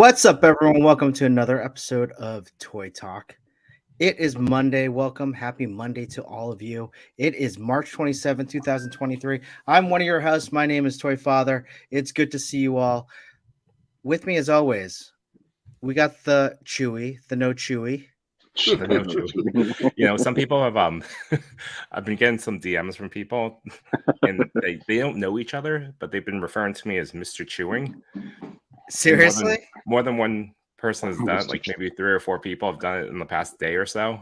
What's up, everyone? Welcome to another episode of Toy Talk. It is Monday. Welcome. Happy Monday to all of you. It is March 27th, 2023. I'm one of your hosts. My name is Toy Father. It's good to see you all. With me, as always, we got the Chewy, the no Chewy. Some people have I've been getting some DMs from people and they don't know each other, but they've been referring to me as Mr. Chewing. Seriously? More than one person has done it, like maybe 3 or 4 people have done it in the past day or so.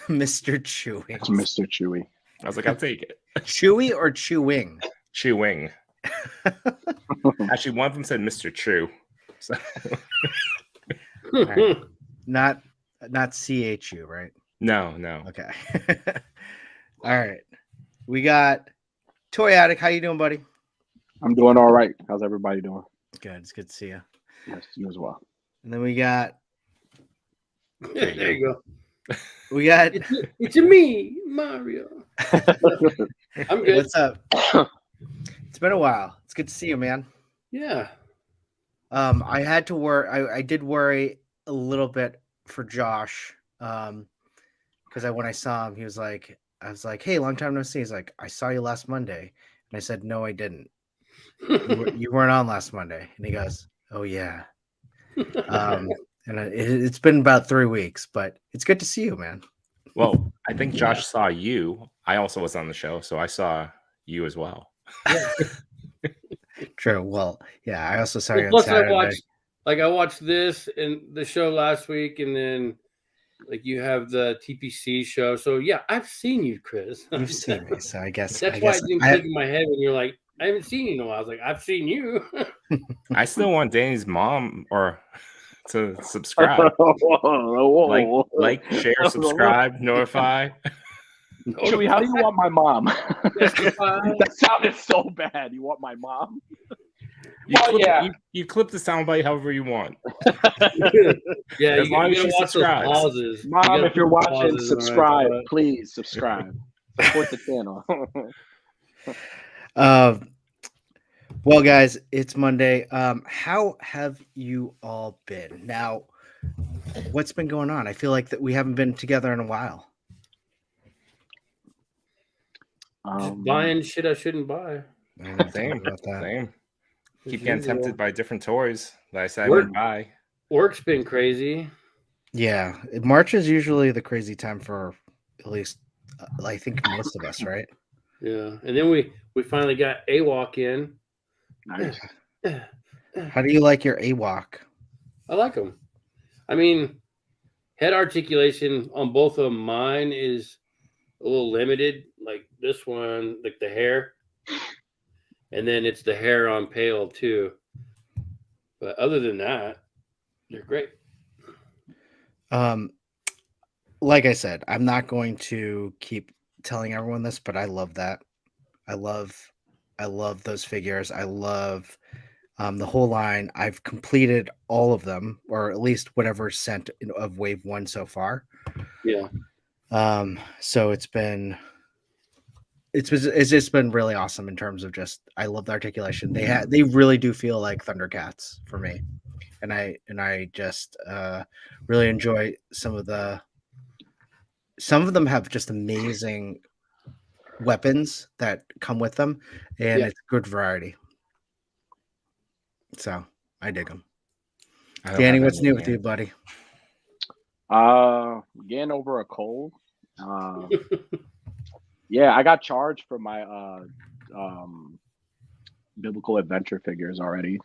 Mr. Chewy. It's Mr. Chewy. I was like, I'll take it. Chewy or chewing? Chewing. Actually, one of them said Mr. Chew. So. Right. Not CHU, right? No. Okay. All right. We got Toy Addict. How you doing, buddy? I'm doing all right. How's everybody doing? Good. It's good to see you. Yes, you as well. And then we got. There you go. We got. It's me, Mario. I'm good. What's up? It's been a while. It's good to see you, man. Yeah. I had to worry. I did worry a little bit for Josh. Because when I saw him, I was like, "Hey, long time no see." He's like, "I saw you last Monday," and I said, "No, I didn't. You weren't on last Monday." And he goes, "Oh yeah." And it's been about 3 weeks, but it's good to see you, man. Well, I think Josh saw you. I also was on the show, so I saw you as well. Yeah. True. Well, yeah, I also saw you on Plus, Saturday. I watched this and the show last week, and then you have the TPC show. So yeah, I've seen you, Chris. You've seen me, so I guess that's why it didn't click in my head when you're like, "I haven't seen you in a while." I was like, "I've seen you." I still want Danny's mom to subscribe. Like, share, subscribe, notify. Chewy, how do you want my mom? That sounded so bad. You want my mom? You clip the soundbite however you want. Yeah, as long as she subscribes. Mom, if you're watching, subscribe. Right. Please subscribe. Support the channel. Well, guys, it's Monday. How have you all been? Now, what's been going on? I feel like that we haven't been together in a while. Buying shit I shouldn't buy. Same. Keep getting tempted by different toys that I said I wouldn't buy. Work's been crazy. Yeah, March is usually the crazy time for at least, I think, most of us, right? Yeah, and then we finally got AWOC in. Nice. How do you like your AWOC? I like them. I mean, head articulation on both of them. Mine is a little limited, like this one, like the hair. And then it's the hair on Pale too. But other than that, they're great. Like I said, I'm not going to keep telling everyone this, but I love that. I love those figures. I love the whole line. I've completed all of them, or at least whatever's sent of wave 1 so far. Yeah. So it's just been really awesome in terms of just, I love the articulation. They really do feel like Thundercats for me. And I just really enjoy some of them have just amazing weapons that come with them, and it's good variety. So I dig them. Danny, what's new with you, buddy? Getting over a cold. Yeah, I got charged for my biblical adventure figures already,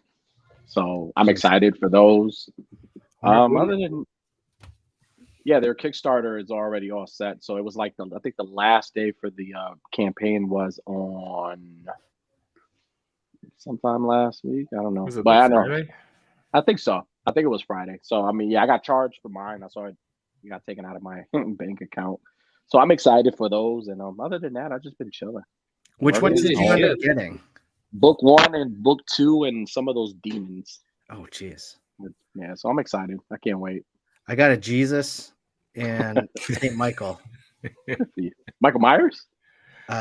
so I'm excited for those. Other than their Kickstarter is already all set. So it was like I think the last day for the campaign was on sometime last week. I don't know, was it but Friday? I think so. I think it was Friday. So I mean, I got charged for mine. I saw it got taken out of my bank account. So I'm excited for those. And other than that, I've just been chilling. Which ones did you end up getting? Book 1 and book 2 and some of those demons. Oh, jeez. Yeah, so I'm excited. I can't wait. I got a Jesus and St. Michael. Michael Myers?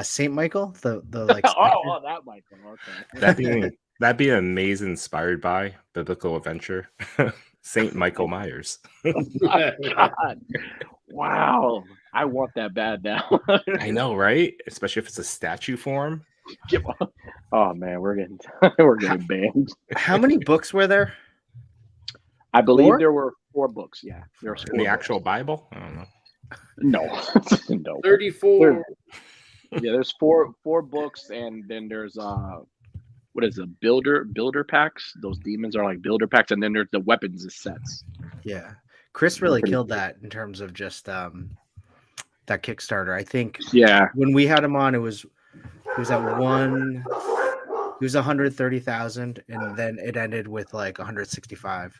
St. Michael? The like that Michael. Okay. That'd That'd be an amazing inspired by biblical adventure. Saint Michael Myers. My God. Wow. I want that bad now. I know, right? Especially if it's a statue form. Oh man, we're getting banned. How many books were there? I believe 4? there were 4 books. Yeah, there was 4 In the books. actual Bible? I don't know. No, no. 34. Yeah, there's four books, and then there's what is it, builder packs? Those demons are like builder packs, and then there's the weapons sets. Yeah. Chris really Pretty killed cool. that in terms of just that Kickstarter. I think Yeah, when we had him on, he was at one. He was 130,000, and then it ended with like 165.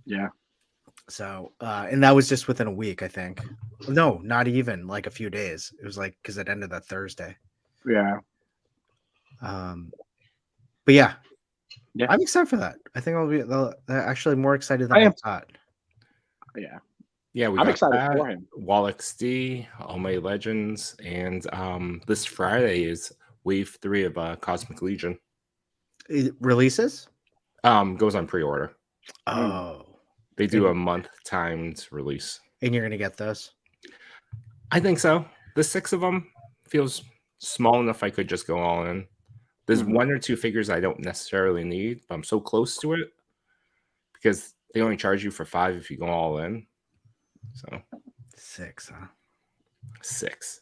yeah. So, and that was just within a week, I think. No, not even like a few days. It was like because it ended that Thursday. Yeah. But yeah, Yeah. I'm excited for that. I think they'll actually more excited than I I am. thought. Yeah. Yeah, we I'm got excited that. for him. Wall XD, Almighty Legends, and this Friday is Wave 3 of Cosmic Legion. It releases? Goes on pre-order. Oh, They do a month timed release. and you're gonna get those? I think so. The 6 of them feels small enough I could just go all in. There's 1 or 2 figures I don't necessarily need, but I'm so close to it because they only charge you for 5 if you go all in. So 6, huh? 6.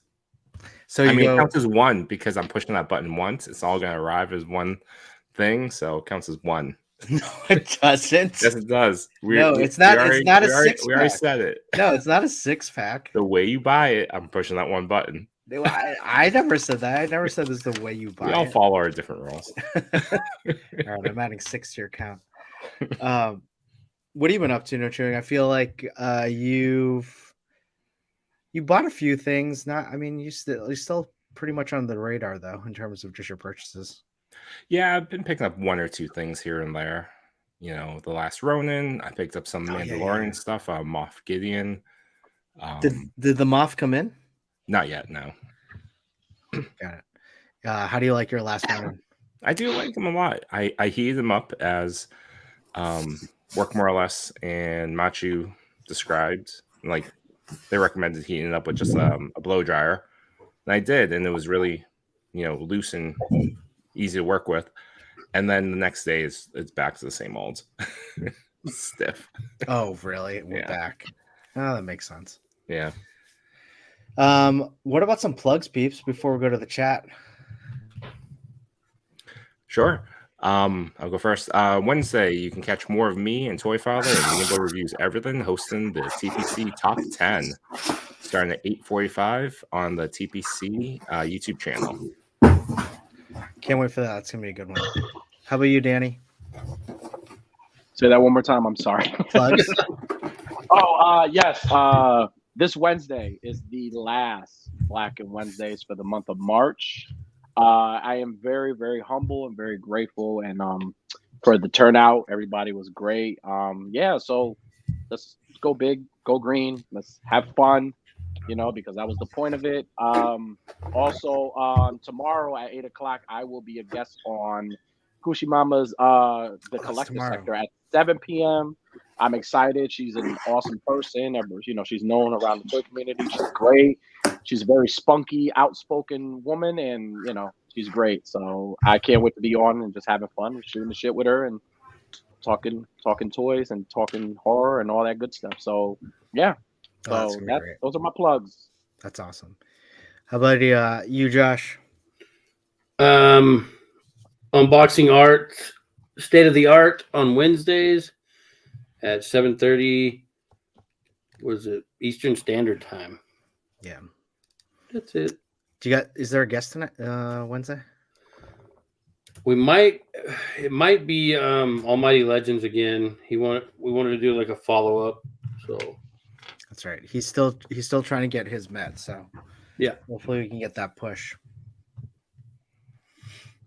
So I you mean, go, it counts as 1 because I'm pushing that button once. It's all going to arrive as one thing, so it counts as 1. no, it doesn't. Yes, it does. It's not a We already 6-pack. said it. No, it's not a 6-pack. The way you buy it, I'm pushing that one button. I never said that. I never said this is the way you buy We all it. follow our different rules. All right, I'm adding 6 to your count. What have you been up to, No Chewing? I feel like you bought a few things. You're still pretty much on the radar though in terms of just your purchases. Yeah, I've been picking up 1 or 2 things here and there. You know, The Last Ronin. I picked up some Mandalorian stuff. Moff Gideon. Did the Moff come in? Not yet, no. Got it. How do you like your Last Ronin? I do like him a lot. I heated him up as Work More or Less and Machu described. Like they recommended heating it up with just a blow dryer. And I did, and it was really, loose and easy to work with. And then the next day it's back to the same old stiff. Oh, really? We're back. Oh, that makes sense. Yeah. What about some plugs, peeps, before we go to the chat? Sure. I'll go first. Wednesday, you can catch more of me and Toy Father and Nimble Reviews Everything hosting the TPC Top 10 starting at 8:45 on the TPC YouTube channel. Can't wait for that. It's going to be a good one. How about you, Danny? Say that one more time. I'm sorry. Plugs? Yes. This Wednesday is the last Black and Wednesdays for the month of March. I am very, very humble and very grateful, and for the turnout, everybody was great. So let's go big, go green. Let's have fun, because that was the point of it. Also, tomorrow at 8:00, I will be a guest on Kushimama's The Collector Sector at 7 p.m. I'm excited. She's an awesome person. She's known around the toy community. She's great. She's a very spunky, outspoken woman, and she's great. So I can't wait to be on and just having fun, shooting the shit with her, and talking toys and talking horror and all that good stuff. So yeah, those are my plugs. That's awesome. How about you, Josh? Unboxing art, state of the art on Wednesdays at 7:30. Was it Eastern Standard Time? Yeah. That's it. Is there a guest tonight? Wednesday? It might be Almighty Legends again. We wanted to do like a follow-up. So that's right. He's still trying to get his med, so yeah. Hopefully we can get that push.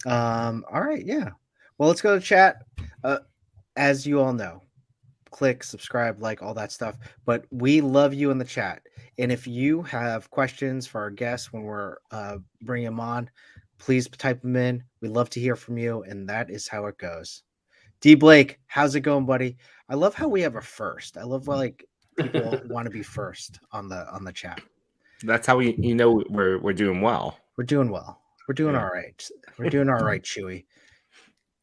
All right, yeah. Well, let's go to chat. As you all know, click, subscribe, like, all that stuff. But we love you in the chat. And if you have questions for our guests when we're bringing them on, please type them in. We'd love to hear from you, and that is how it goes. D Blake, how's it going, buddy? I love how we have a first. I love like people want to be first on the chat. That's how we're doing well. We're doing well. We're doing all right. We're doing all right, Chewy.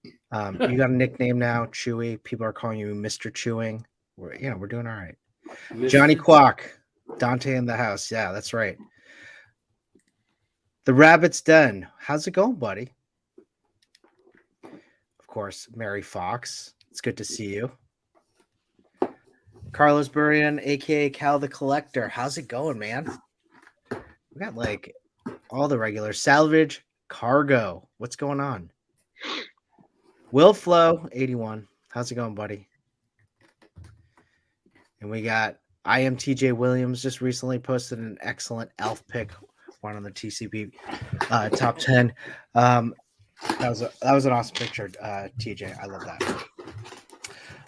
You got a nickname now, Chewy. People are calling you Mr. Chewing. We're doing all right. Johnny Quack, Dante in the house. Yeah, that's right. The Rabbit's Den. How's it going, buddy? Of course, Mary Fox. It's good to see you. Carlos Burian, aka Cal the Collector. How's it going, man? We got like all the regulars. Salvage Cargo. What's going on? Will Flow 81. How's it going, buddy? And we got I am TJ Williams. Just recently posted an excellent elf pick, one on the TCP top 10. That was an awesome picture, TJ. I love that.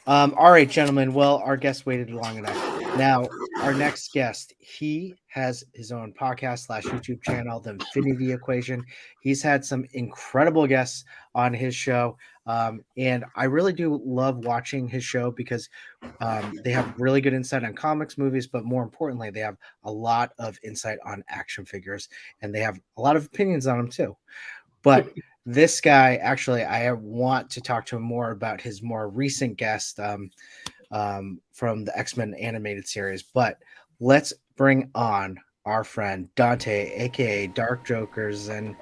All right, gentlemen. Well, our guest waited long enough. Now, our next guest, he has his own podcast / YouTube channel, The Infinity Equation. He's had some incredible guests on his show. And I really do love watching his show because they have really good insight on comics, movies, but more importantly, they have a lot of insight on action figures, and they have a lot of opinions on them too. But this guy, actually, I want to talk to him more about his more recent guest from the X-Men animated series. But let's bring on our friend Dante, aka Dark Jokers, and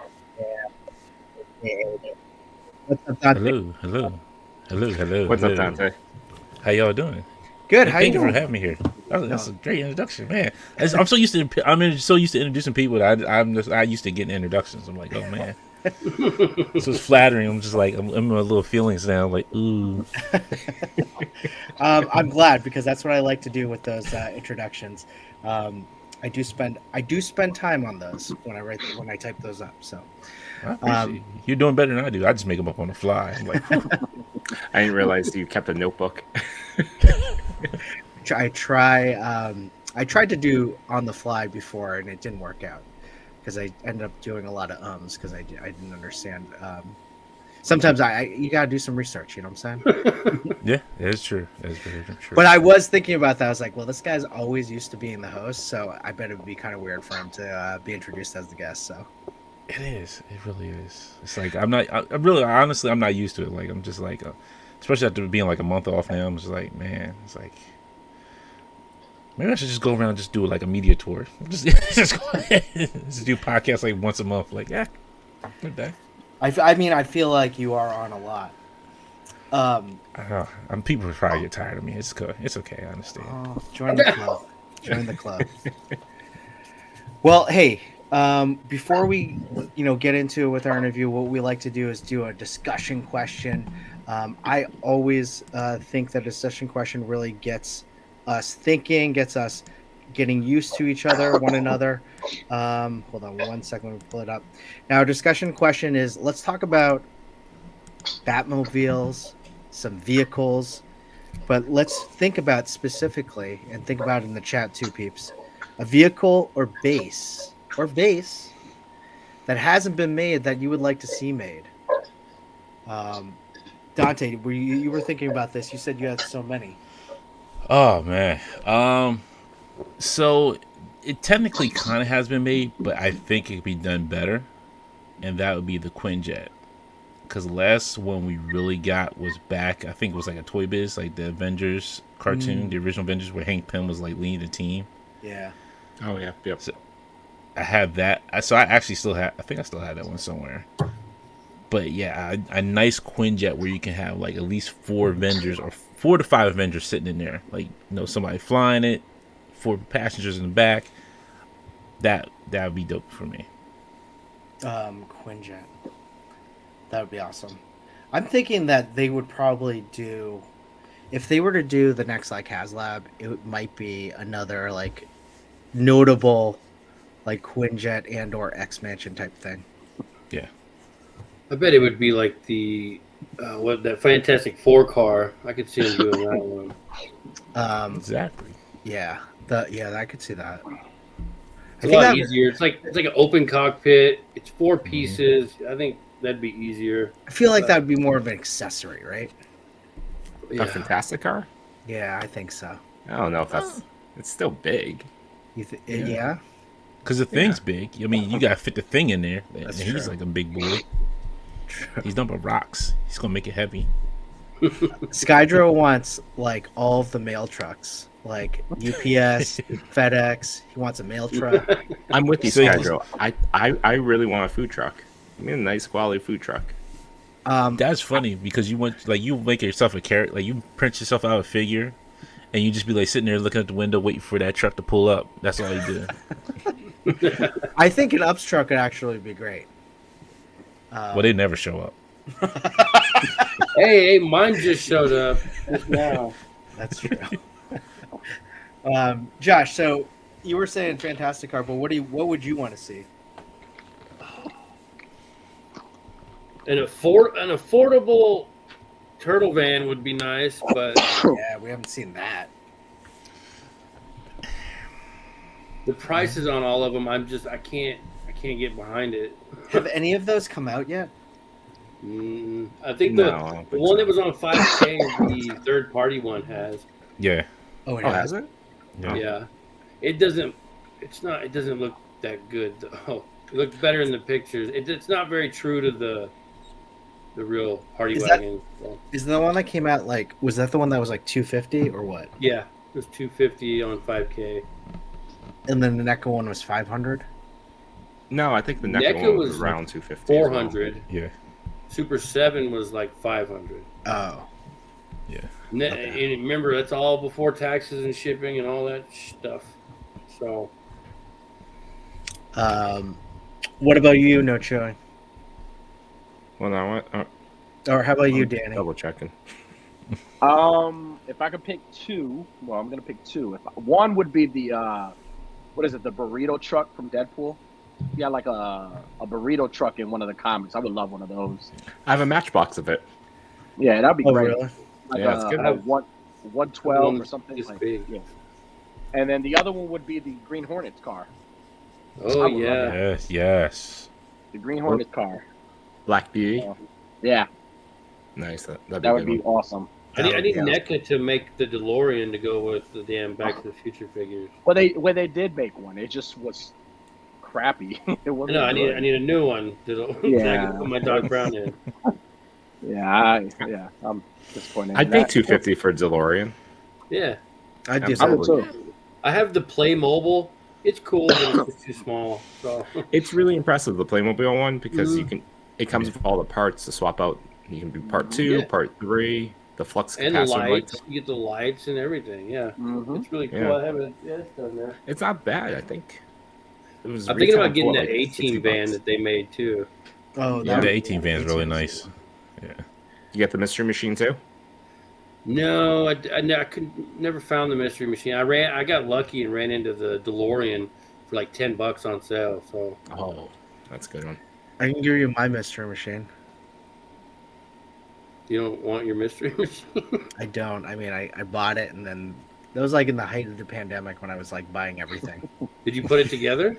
what's up, Dante? Hello. What's up, Dante? How y'all doing? Good. How you Thank you for doing? having me here. That's a great introduction, man. I'm so used to introducing people that I used to getting introductions. I'm like, oh man. So it's flattering. I'm just like I'm in my little feelings now. Like, ooh. I'm glad because that's what I like to do with those introductions. I do spend time on those when I type those up. So I appreciate you. You're doing better than I do. I just make them up on the fly. I'm like, I didn't realize you kept a notebook. I tried to do on the fly before and it didn't work out because I ended up doing a lot of ums because I didn't understand. Sometimes you gotta do some research, you know what I'm saying? yeah, that's true. That's very true. But I was thinking about that. I was like, well, this guy's always used to being the host, so I bet it would be kind of weird for him to be introduced as the guest. So it is. It really is. It's like I'm not used to it. Like I'm just like, especially after being like a month off now. I'm just like, man, it's like. Maybe I should just go around and just do like a media tour. Just go ahead. Just do podcasts like once a month. Like, yeah, good day. I mean, I feel like you are on a lot. People probably get tired of me. It's good. It's okay. I understand. Oh, join the club. Join the club. Well, hey, before we get into it with our interview, what we like to do is do a discussion question. I always think that a discussion question really gets us thinking, gets us getting used to each other, one another. Hold on 1 second, let me pull it up. Now, our discussion question is, let's talk about Batmobiles, some vehicles, but let's think about specifically, and think about it in the chat too, peeps, a vehicle or base that hasn't been made that you would like to see made. Dante, you were thinking about this. You said you had so many. Oh man. So it technically kind of has been made, but I think it could be done better, and that would be the Quinjet. Because the last one we really got was back. I think it was like a Toy Biz, like the Avengers cartoon, the original Avengers, where Hank Pym was like leading the team. Yeah. Oh yeah. Yep. So I have that. So I actually still have. I think I still have that one somewhere. But yeah, a nice Quinjet where you can have like at least 4 Avengers or 4 to 5 Avengers sitting in there. Like, somebody flying it, 4 passengers in the back. That would be dope for me. Quinjet. That would be awesome. I'm thinking that they would probably do, if they were to do the next like HasLab, it might be another like notable like Quinjet and or X-Mansion type thing. Yeah. I bet it would be like the that Fantastic Four car. I could see him doing that one. Exactly. Yeah. I could see that. It's a lot easier. It's like an open cockpit. It's 4 pieces. I think that'd be easier. I feel like that would be more of an accessory, right? A fantastic car? Yeah, I think so. I don't know if that's. It's still big. Yeah. Because the thing's big. I mean, you gotta fit the thing in there. That's and he's true. like a big boy. He's dumping rocks. He's gonna make it heavy. Skydro wants like all of the mail trucks, like UPS, FedEx. He wants a mail truck. I'm with you, So- Skydro. I really want a food truck. Give me a nice quality food truck. That's funny because you want like you make yourself a character, like you print yourself out a figure, and you just be like sitting there looking at the window waiting for that truck to pull up. That's all you do. I think an ups truck would actually be great. Well, they never show up. Hey, mine just showed up just now. That's true. Josh, so you were saying fantastic car, but what would you want to see? An affordable turtle van would be nice, but Yeah, we haven't seen that. the prices on all of them, I can't get behind it. Have any of those come out yet? I think No, the I don't think one so. that was on 5K, the third party one has. Yeah. Oh, it Oh, has. has it? Yeah. Yeah, it doesn't look that good though. It looks better in the pictures. It's not very true to the real party Is that- wagon. So, Is the one that came out like? Was that the one that was like 250 or what? yeah, it was 250 on 5K. And then the NECA one was 500. No, I think the NECA NECA one was was around 250. as well. 400. Yeah. Super 7 was like 500. Oh, Yeah. And remember, that's all before taxes and shipping and all that stuff. So what about you, No Chewing? Well, no, Or how about you, Danny? double checking. If I could pick two, well, I'm gonna pick two. One would be the what is it? The burrito truck from Deadpool. Yeah, like a burrito truck in one of the comics. I would love one of those. I have a matchbox of it. Yeah, that'd be Oh, great. really? Like Yeah, it's good. a 112 or One's something. this Like, big. yeah. And then the other one would be the Green Hornets car. Oh I would love yeah. Yes. Yes. The Green Hornets car. Black Beauty. Yeah, Nice. That'd be that a would good be one. awesome. I need Yeah. NECA to make the DeLorean to go with the damn Back to the Future figures. Well, they did make one. It just was crappy. It wasn't. No, I good. need a new one that I Yeah. can put my Doc Brown in. Yeah, I'm disappointed. I'd in pay that. $250 for a DeLorean. Yeah, I'd do I would that. too. I have the Playmobil. It's cool, but it's just too small. So It's really impressive, the Playmobil one, because Mm-hmm. it comes with all the parts to swap out. You can do part 2, Yeah. part 3, the flux and the capacitor. lights, you get the lights and everything. Yeah, Mhm. it's really cool. Yeah. I have it. Yeah, it's done there. It's not bad, I think. It was I'm thinking about retailing getting for, that like, 18 $60. van that they made too. Oh, Yeah, that The would- 18 van's really nice. Yeah. You get the Mystery Machine too? No, I never found the Mystery Machine. I got lucky and ran into the DeLorean for like $10 on sale. So Oh, that's a good one. I can give you my mystery machine. you don't want your Mystery Machine? I don't. I mean, I bought it, and then that was like in the height of the pandemic when I was like buying everything. Did you put it together?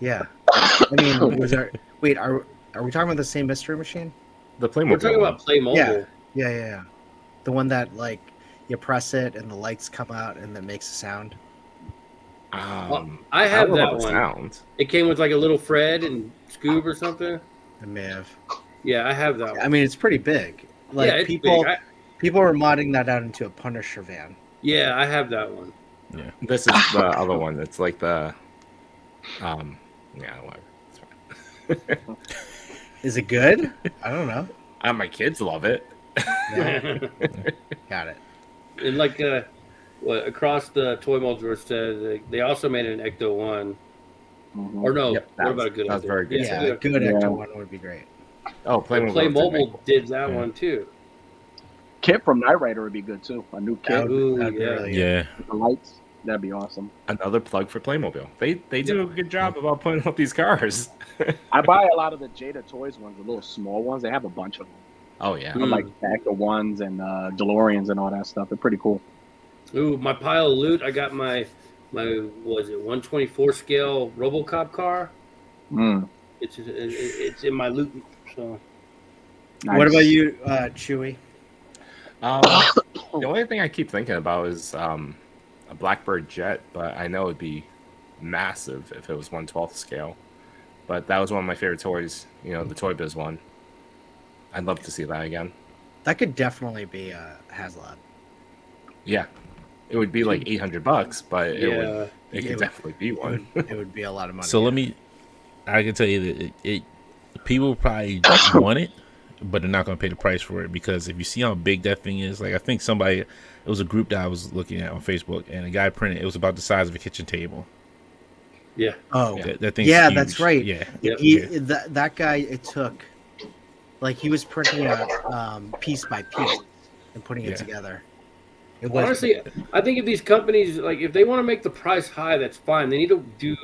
Yeah. I mean, was there? Wait, are we talking about the same mystery machine? The Playmobil. We're talking about Playmobil. Yeah. Yeah. The one that like you press it and the lights come out and then makes a sound. I have don't know that about the one. sound. It came with like a little Fred and Scoob or something. I may have. Yeah, I have that one. I mean, it's pretty big. Like yeah, it's people, big. people are modding that out into a Punisher van. Yeah, I have that one. This is the other one. It's like the, yeah, whatever. It's fine. Is it good? I don't know. My kids love it. Yeah, got it. And like what across the toy mold drawer said they also made an Ecto one. Mhm. Or no, Yep, what about a good that was idea? very good. Yeah, Yeah, a good Yeah. Ecto one would be great. Oh, Playmobil, Playmobil. did that Yeah. one too. Kit from Knight Rider would be good too. A new kit That'd be yeah. really good. Yeah. with the lights. That'd be awesome. Another plug for Playmobil. They do a good job about putting up these cars. I buy a lot of the Jada Toys ones, the little small ones. They have a bunch of them. Oh yeah. Mm. I like the Actor ones and DeLoreans and all that stuff. They're pretty cool. Ooh, my pile of loot. I got my was it 124 scale RoboCop car. Mm, It's in my loot. So nice. What about you, Chewy? The only thing I keep thinking about is a Blackbird jet, but I know it'd be massive if it was 1/12 scale. But that was one of my favorite toys, the Toy Biz one. I'd love to see that again. That could definitely be a HasLab. Yeah, it would be like $800, but it It could would- definitely be one. It would be a lot of money. So I can tell you that it people probably want it, but they're not going to pay the price for it, because if you see how big that thing is, like I think it was a group that I was looking at on Facebook, and a guy printed it was about the size of a kitchen table. yeah, Oh, That thing's yeah, huge. that's right. Yeah, Yep. That guy, it took, like, he was printing it piece by piece and putting it Yeah. together. It was honestly, I think if these companies if they want to make the price high, that's fine. They need to do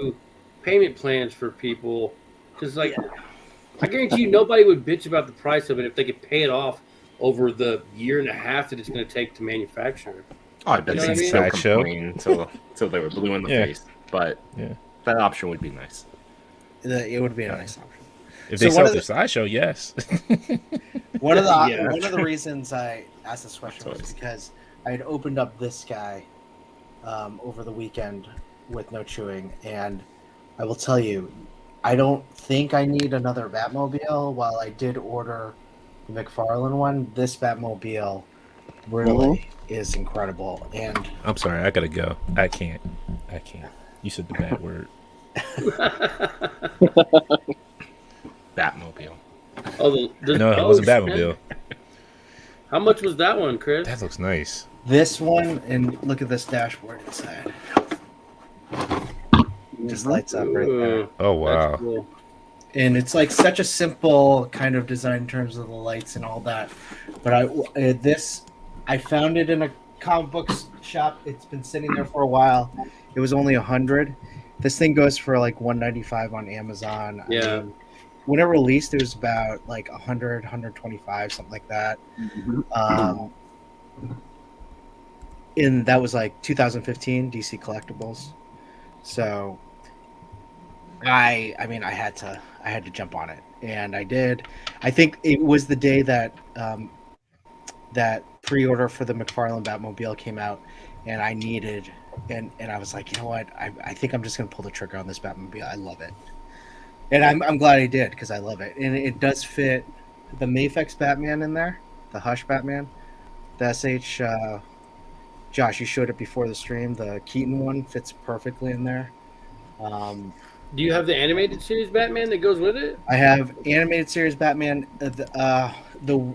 payment plans for people, because I guarantee you nobody would bitch about the price of it if they could pay it off over the year and a half that it's going to take to manufacture. Oh, I bet You know what they'd I still mean? complain until they were blue in the Yeah. face. But Yeah. that option would be nice. it would be a nice option. If So they one sell of it through Sideshow, yes. One of the Yeah. one of the reasons I asked this question was because I had opened up this guy over the weekend with no chewing, and I will tell you, I don't think I need another Batmobile. While I did order the McFarlane one, this Batmobile really is incredible. And I'm sorry, I gotta go. I can't. You said the bad word. Batmobile. No, it wasn't Batmobile. How much was that one, Chris? That looks nice. this one, and look at this dashboard inside. Just lights up right there. Ooh, Oh wow. that's cool. And it's like such a simple kind of design in terms of the lights and all that. But I found it in a comic books shop. It's been sitting there for a while. It was only $100. This thing goes for like $195 on Amazon. Yeah. I mean, when it released, it was about like 100, 125, something like that. And that was like 2015 DC Collectibles. So I mean, I had to jump on it, and I did. I think it was the day that that pre-order for the McFarlane Batmobile came out, and I needed, and I was like, you know what, I think I'm just gonna pull the trigger on this Batmobile. I love it, and I'm glad I did, because I love it, and it does fit the Mafex Batman in there, the Hush Batman, the SH. Josh, you showed it before the stream. The Keaton one fits perfectly in there. Do you have the animated series Batman that goes with it? I have animated series Batman. The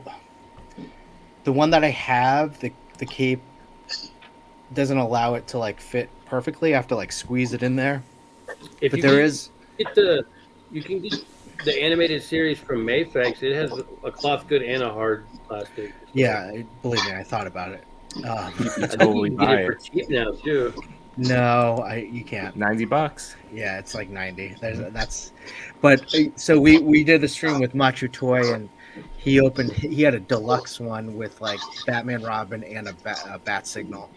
one that I have, the cape doesn't allow it to like fit perfectly. I have to like squeeze it in there. If But you there can is, you can get the animated series from Mafex. It has a cloth good and a hard plastic. yeah, believe me, I thought about it. I think Totally you can buy get it for it. cheap now too. No, you can't. $90. Yeah, it's like 90. But so we did a stream with Machu Toy, and he had a deluxe one with like Batman, Robin, and a bat signal.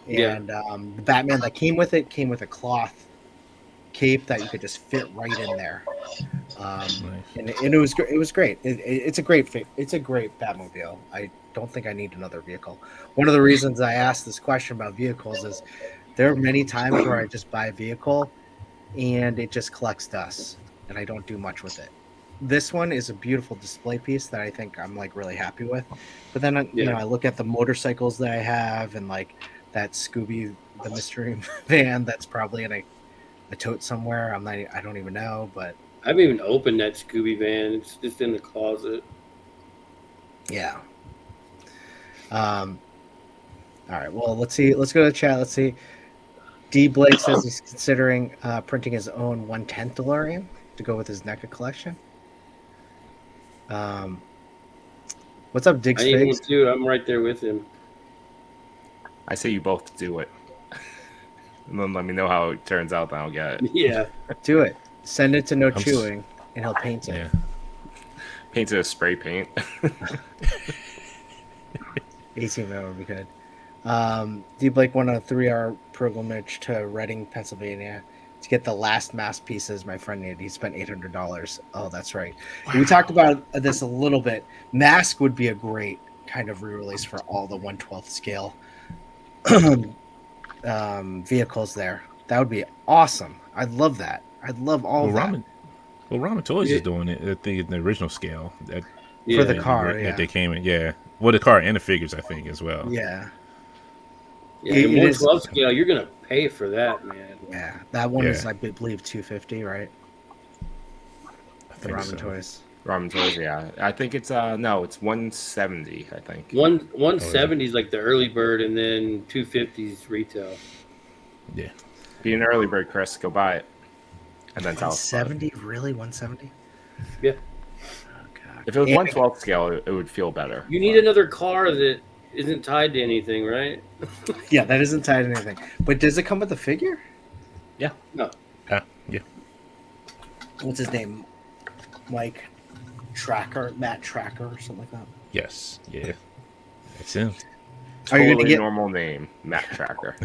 And the Batman that came with it came with a cloth cape that you could just fit right in there. Nice. And it was great. It's a great Batmobile. I don't think I need another vehicle. One of the reasons I asked this question about vehicles is there are many times where I just buy a vehicle and it just collects dust and I don't do much with it. This one is a beautiful display piece that I think I'm like really happy with. But then I look at the motorcycles that I have, and like that Scooby the mystery van that's probably in a tote somewhere. I don't even know, but I haven't even opened that Scooby van. It's just in the closet. yeah. All right. Well, let's see. Let's go to the chat. Let's see. D. Blake says he's considering printing his own 1/10 DeLorean to go with his NECA collection. What's up, Diggs I need one Figs? too. I'm right there with him. I say you both do it. And then let me know how it turns out, then I'll get it. Yeah. Do it. Send it to No I'm Chewing, and he'll paint it. Yeah. Paint it a spray paint. 18 minutes would be good. D. Blake went on a 3-hour pilgrimage to Reading, Pennsylvania to get the last mass pieces my friend needed. He spent $800. Oh, that's right. We talked about this a little bit. Mask would be a great kind of re-release for all the 1/12 scale vehicles there. That would be awesome. I'd love that. I'd love all Well, that. Ramen Toys Yeah. is doing it. I think in the original scale that, For the Yeah. car, that yeah. they came in. Yeah, well, the car and the figures, I think, as well. Yeah. Yeah, It the is- 112 scale, you're gonna pay for that, man. Yeah. That one is, Yeah. I believe, $250, right? I The think Ramen so. Toys. Ramen Toys, yeah. I think it's no, it's 170. I think. 170 is like the early bird, and then 250 is retail. Yeah, Be an early bird, Chris. Go buy it, and then tell us. about it. 170? Really? 170? Yeah. Oh, God. If it was And- 1/12 scale, it would feel better. You need another car that isn't tied to anything, right? Yeah, that isn't tied to anything. But does it come with a figure? No. yeah. What's his name? Mike Tracker, Matt Tracker, or something like that. Yes, yeah. That's him. Are you Totally gonna get? normal name, Matt Tracker.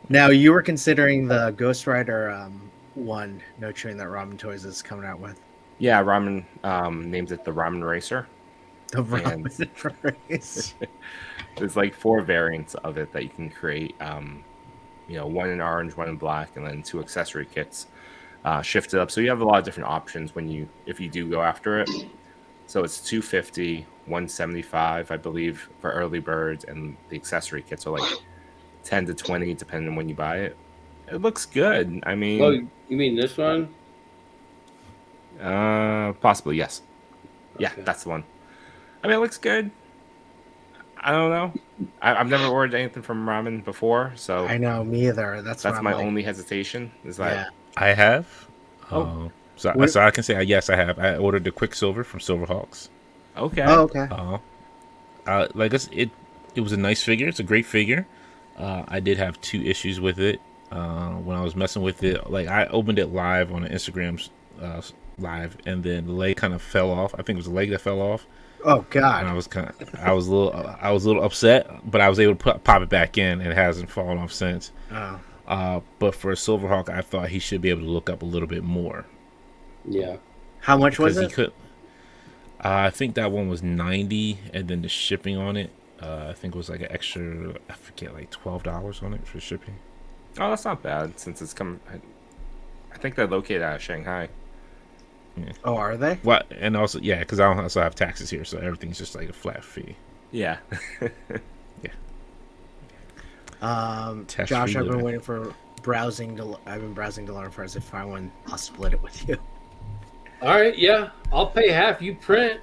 Now you were considering the Ghost Rider one, no train that Ramen Toys is coming out with. Yeah, Ramen names it the Ramen Racer. The Ramen Race. There's like 4 variants of it that you can create. One in orange, one in black, and then 2 accessory kits shifted up. So you have a lot of different options if you do go after it. So it's 250, 175, I believe, for early birds, and the accessory kits are like 10 to 20, depending on when you buy it. It looks good. I mean, Oh, you mean this one? possibly yes. Yeah, Okay. that's the one. I mean, it looks good. I don't know. I've never ordered anything from Ramen before, so I know, me either. That's what I'm my like. only hesitation. Is that Yeah. I have. Oh. So What- I can say yes, I have. I ordered the Quicksilver from Silverhawks. okay? Oh, okay. Like it was a nice figure. It's a great figure. I did have 2 issues with it when I was messing with it. Like I opened it live on Instagram live, and then the leg kind of fell off. I think it was the leg that fell off, Oh and God. I was a little upset, but I was able to pop it back in, and it hasn't fallen off since. Oh. But for Silverhawk, I thought he should be able to look up a little bit more. Yeah. How much was Because he it? could. I think that one was 90, and then the shipping on it, I think was like an extra. I forget, like $12 on it for shipping. Oh, that's not bad since it's come. I think they're located out of Shanghai. Oh, are they? What? And also, yeah, because I also have taxes here, so everything's just like a flat fee. Yeah. Tax Josh, free I've been living. waiting for I've been browsing to learn first. If I win, I'll split it with you. All right. Yeah, I'll pay half. You print.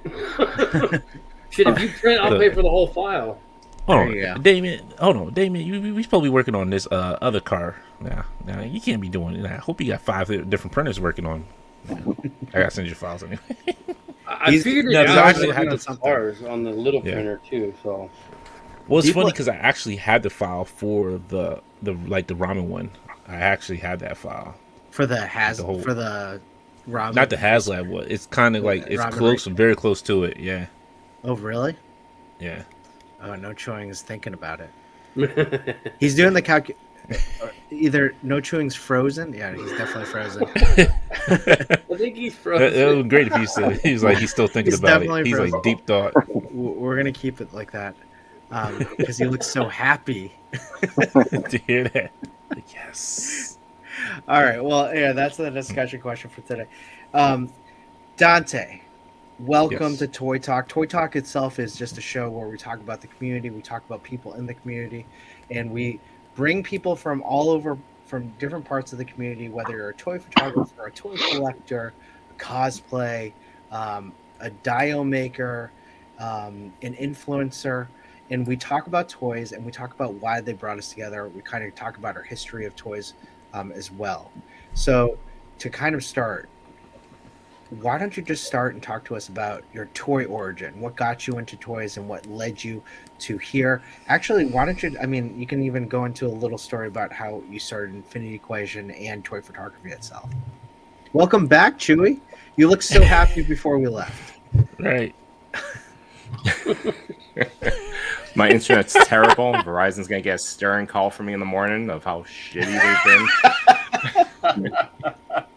Shit, if you print, I'll pay for the whole file. Hold There you go. on, Damien. Hold on, Damien. We supposed to be working on this other car now. Now you can't be doing it. I hope you got 5 different printers working on. I gotta send you files anyway. I He's- figured it no, out. I I actually had had to- the cars on the little Yeah. printer too. So Well, it's People- funny because I actually had the file for the ramen one. I actually had that file. For the whole- for the ramen. Not the HasLab one. It's kind of like it's Ramen close, Racer. very close to it. Yeah, Oh, really? yeah. Oh, no chewing is thinking about it. He's doing the either no chewing's frozen. Yeah, he's definitely frozen. I think he's frozen. That would be great if he said he's like he's still thinking He's about it. definitely He's like frozen. deep thought. We're gonna keep it like that because he looks so happy. To hear that. Like, yes. All right. Well, yeah, that's the discussion question for today. Dante, welcome Yes. to Toy Talk. Toy Talk itself is just a show where we talk about the community, we talk about people in the community, and we bring people from all over, from different parts of the community, whether you're a toy photographer, a toy collector, a cosplay, a dio maker, an influencer. And we talk about toys and we talk about why they brought us together. We kind of talk about our history of toys as well. So to kind of start, why don't you just start and talk to us about your toy origin? What got you into toys and what led you to here? Actually, why don't you, I mean, you can even go into a little story about how you started Infinity Equation and toy photography itself. Welcome back, Chewy. You looked so happy before we left. Right. My internet's terrible. Verizon's gonna get a stirring call from me in the morning of how shitty they've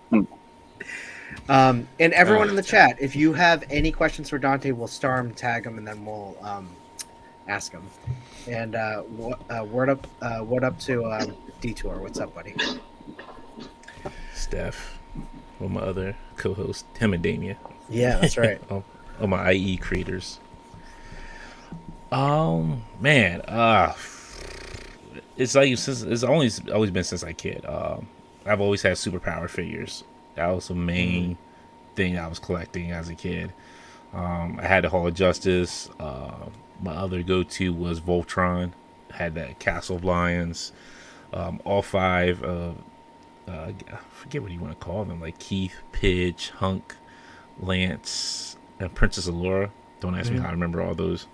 been. And everyone in the chat, if you have any questions for Dante, we'll star him, tag him, and then we'll ask him. And what up to Detour? What's up, buddy? Steph, or my other co-host, him and Damien. Yeah, that's right. Oh, my IE creators. Man, it's like it's always been since I kid. I've always had superpower figures. That was the main thing I was collecting as a kid. I had the Hall of Justice. My other go-to was Voltron. I had that Castle of Lions. All five. I forget what you want to call them, like Keith, Pidge, Hunk, Lance, and Princess Allura. Don't ask me how I remember all those.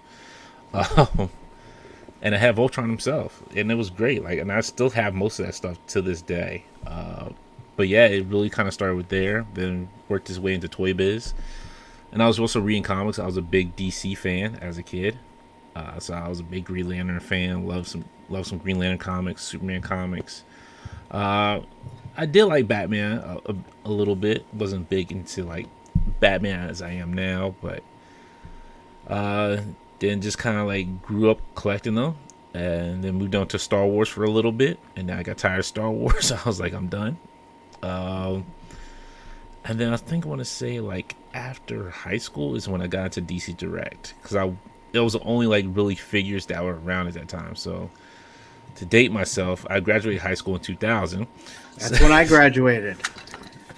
And I had Voltron himself, and it was great. Like, and I still have most of that stuff to this day. But yeah, it really kind of started with there, then worked its way into Toy Biz, and I was also reading comics. I was a big DC fan as a kid, so I was a big Green Lantern fan. Love some Green Lantern comics, Superman comics. I did like Batman a little bit. Wasn't big into like Batman as I am now, but then just kind of like grew up collecting them, and then moved on to Star Wars for a little bit, and then I got tired of Star Wars. I was like, I'm done. And then I think I want to say like after high school is when I got into DC Direct, because it was only like really figures that were around at that time. So to date myself, I graduated high school in 2000. That's when I graduated.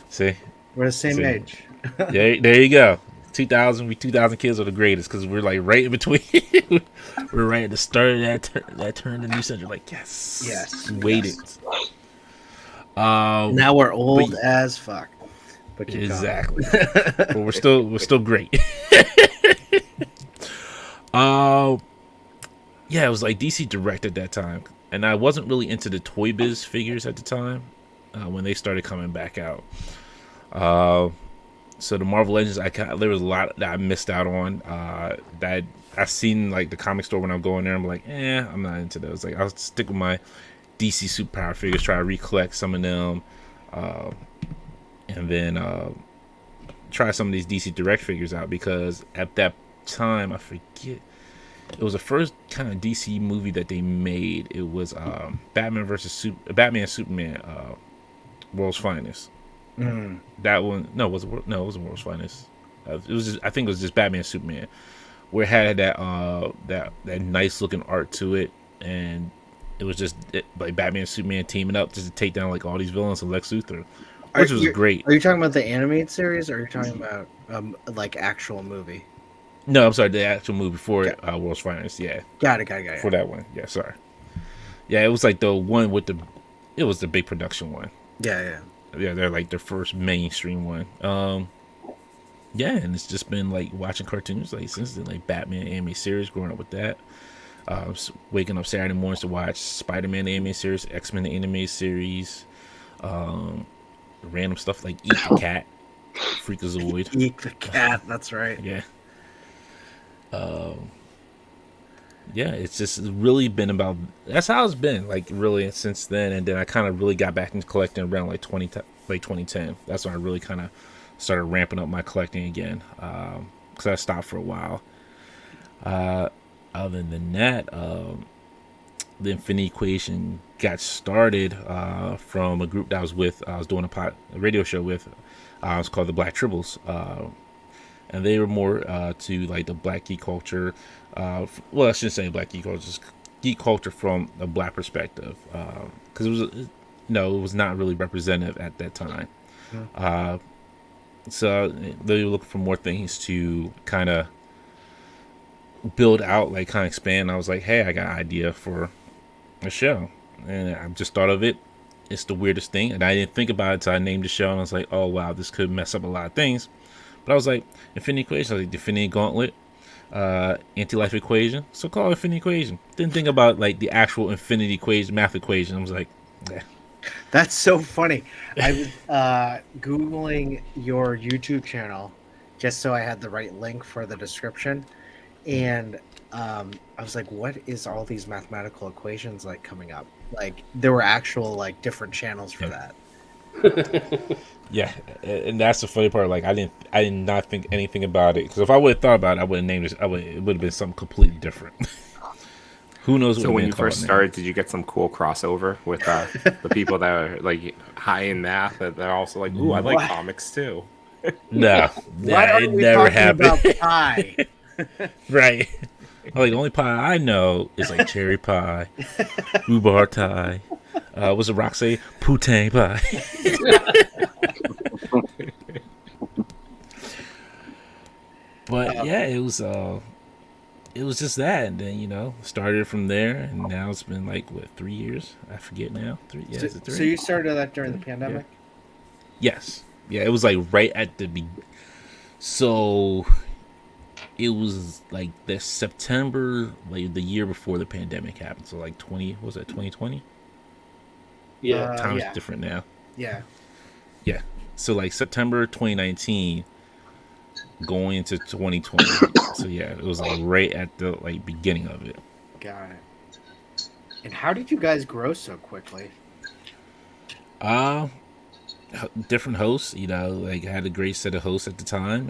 See, We're the same age. there you go. 2000, we 2000 kids are the greatest because we're like right in between. We're right at the start of that turn to new century. Like yes, waited. Yes. Now we're old as fuck. But exactly. But we're still great. Yeah, it was like DC Direct at that time, and I wasn't really into the Toy Biz figures at the time when they started coming back out. So the Marvel Legends, there was a lot that I missed out on. That I seen like the comic store when I'm going there. I'm like, I'm not into those. Like I'll stick with my DC superpower figures, try to recollect some of them, and then try some of these DC Direct figures out, because at that time I forget. It was the first kind of DC movie that they made. It was Batman and Superman, World's Finest. That one, it wasn't World's Finest. It was just, I think it was just Batman and Superman, where it had that nice looking art to it, and it was just like Batman and Superman teaming up just to take down like all these villains and Lex Luthor, which was great. Are you talking about the animated series, or are you talking about like actual movie? No, I'm sorry, the actual movie before World's Finest. Yeah, got it. For that one, yeah, sorry. Yeah, it was like the one with it was the big production one. Yeah, they're like their first mainstream one. Yeah, and it's just been like watching cartoons like since then, like Batman anime series, growing up with that. Waking up Saturday mornings to watch Spider-Man anime series, X-Men anime series, random stuff like Eat the Cat, Freakazoid. Eat the Cat, that's right. Yeah. Yeah, it's just really been about, that's how it's been like really since then. And then I kind of really got back into collecting around like 2010. That's when I really kind of started ramping up my collecting again, because I stopped for a while. Other than that, the Infinity Equation got started from a group that I was with. I was doing a radio show with. It was called the Black Tribbles. And they were more to like the black geek culture. Well, I shouldn't say black geek culture, just geek culture from a black perspective, because it was not really representative at that time. So they were looking for more things to kind of build out, like kind of expand. I was like, hey, I got an idea for a show, and I just thought of it. It's the weirdest thing, and I didn't think about it until I named the show, and I was like, oh wow, this could mess up a lot of things. But I was like, Infinity Equation, I was like, Infinity Gauntlet, Anti-Life Equation, so call it Infinity Equation. Didn't think about like the actual Infinity Equation, math equation. I was like, yeah. That's so funny. I was Googling your YouTube channel just so I had the right link for the description, and I was like, what is all these mathematical equations like coming up? Like there were actual like different channels for that. Yeah, and that's the funny part. Like I did not think anything about it because if I would have thought about it, I would have named it. It would have been something completely different. Who knows? So what when it you been called first now. started, did you get some cool crossover with the people that are like high in math that they're also like, ooh, I like What? comics too? No, Why it aren't we never talking happened. about pie? Right. Like the only pie I know is like cherry pie, rhubarb pie. What's the rock say? Poutine pie. But yeah, it was just that, and then started from there, and now it's been like what 3 years? I forget now. 3? Yeah, is it 3? So you started that during the pandemic? Yes. Yeah, it was like right at the so it was like the September, like the year before the pandemic happened. So like 2020? Yeah. Time's Yeah. different now. Yeah. Yeah. So like September 2019 going into 2020. So yeah, it was like right at the like beginning of it. Got it. And how did you guys grow so quickly? Different hosts, like I had a great set of hosts at the time,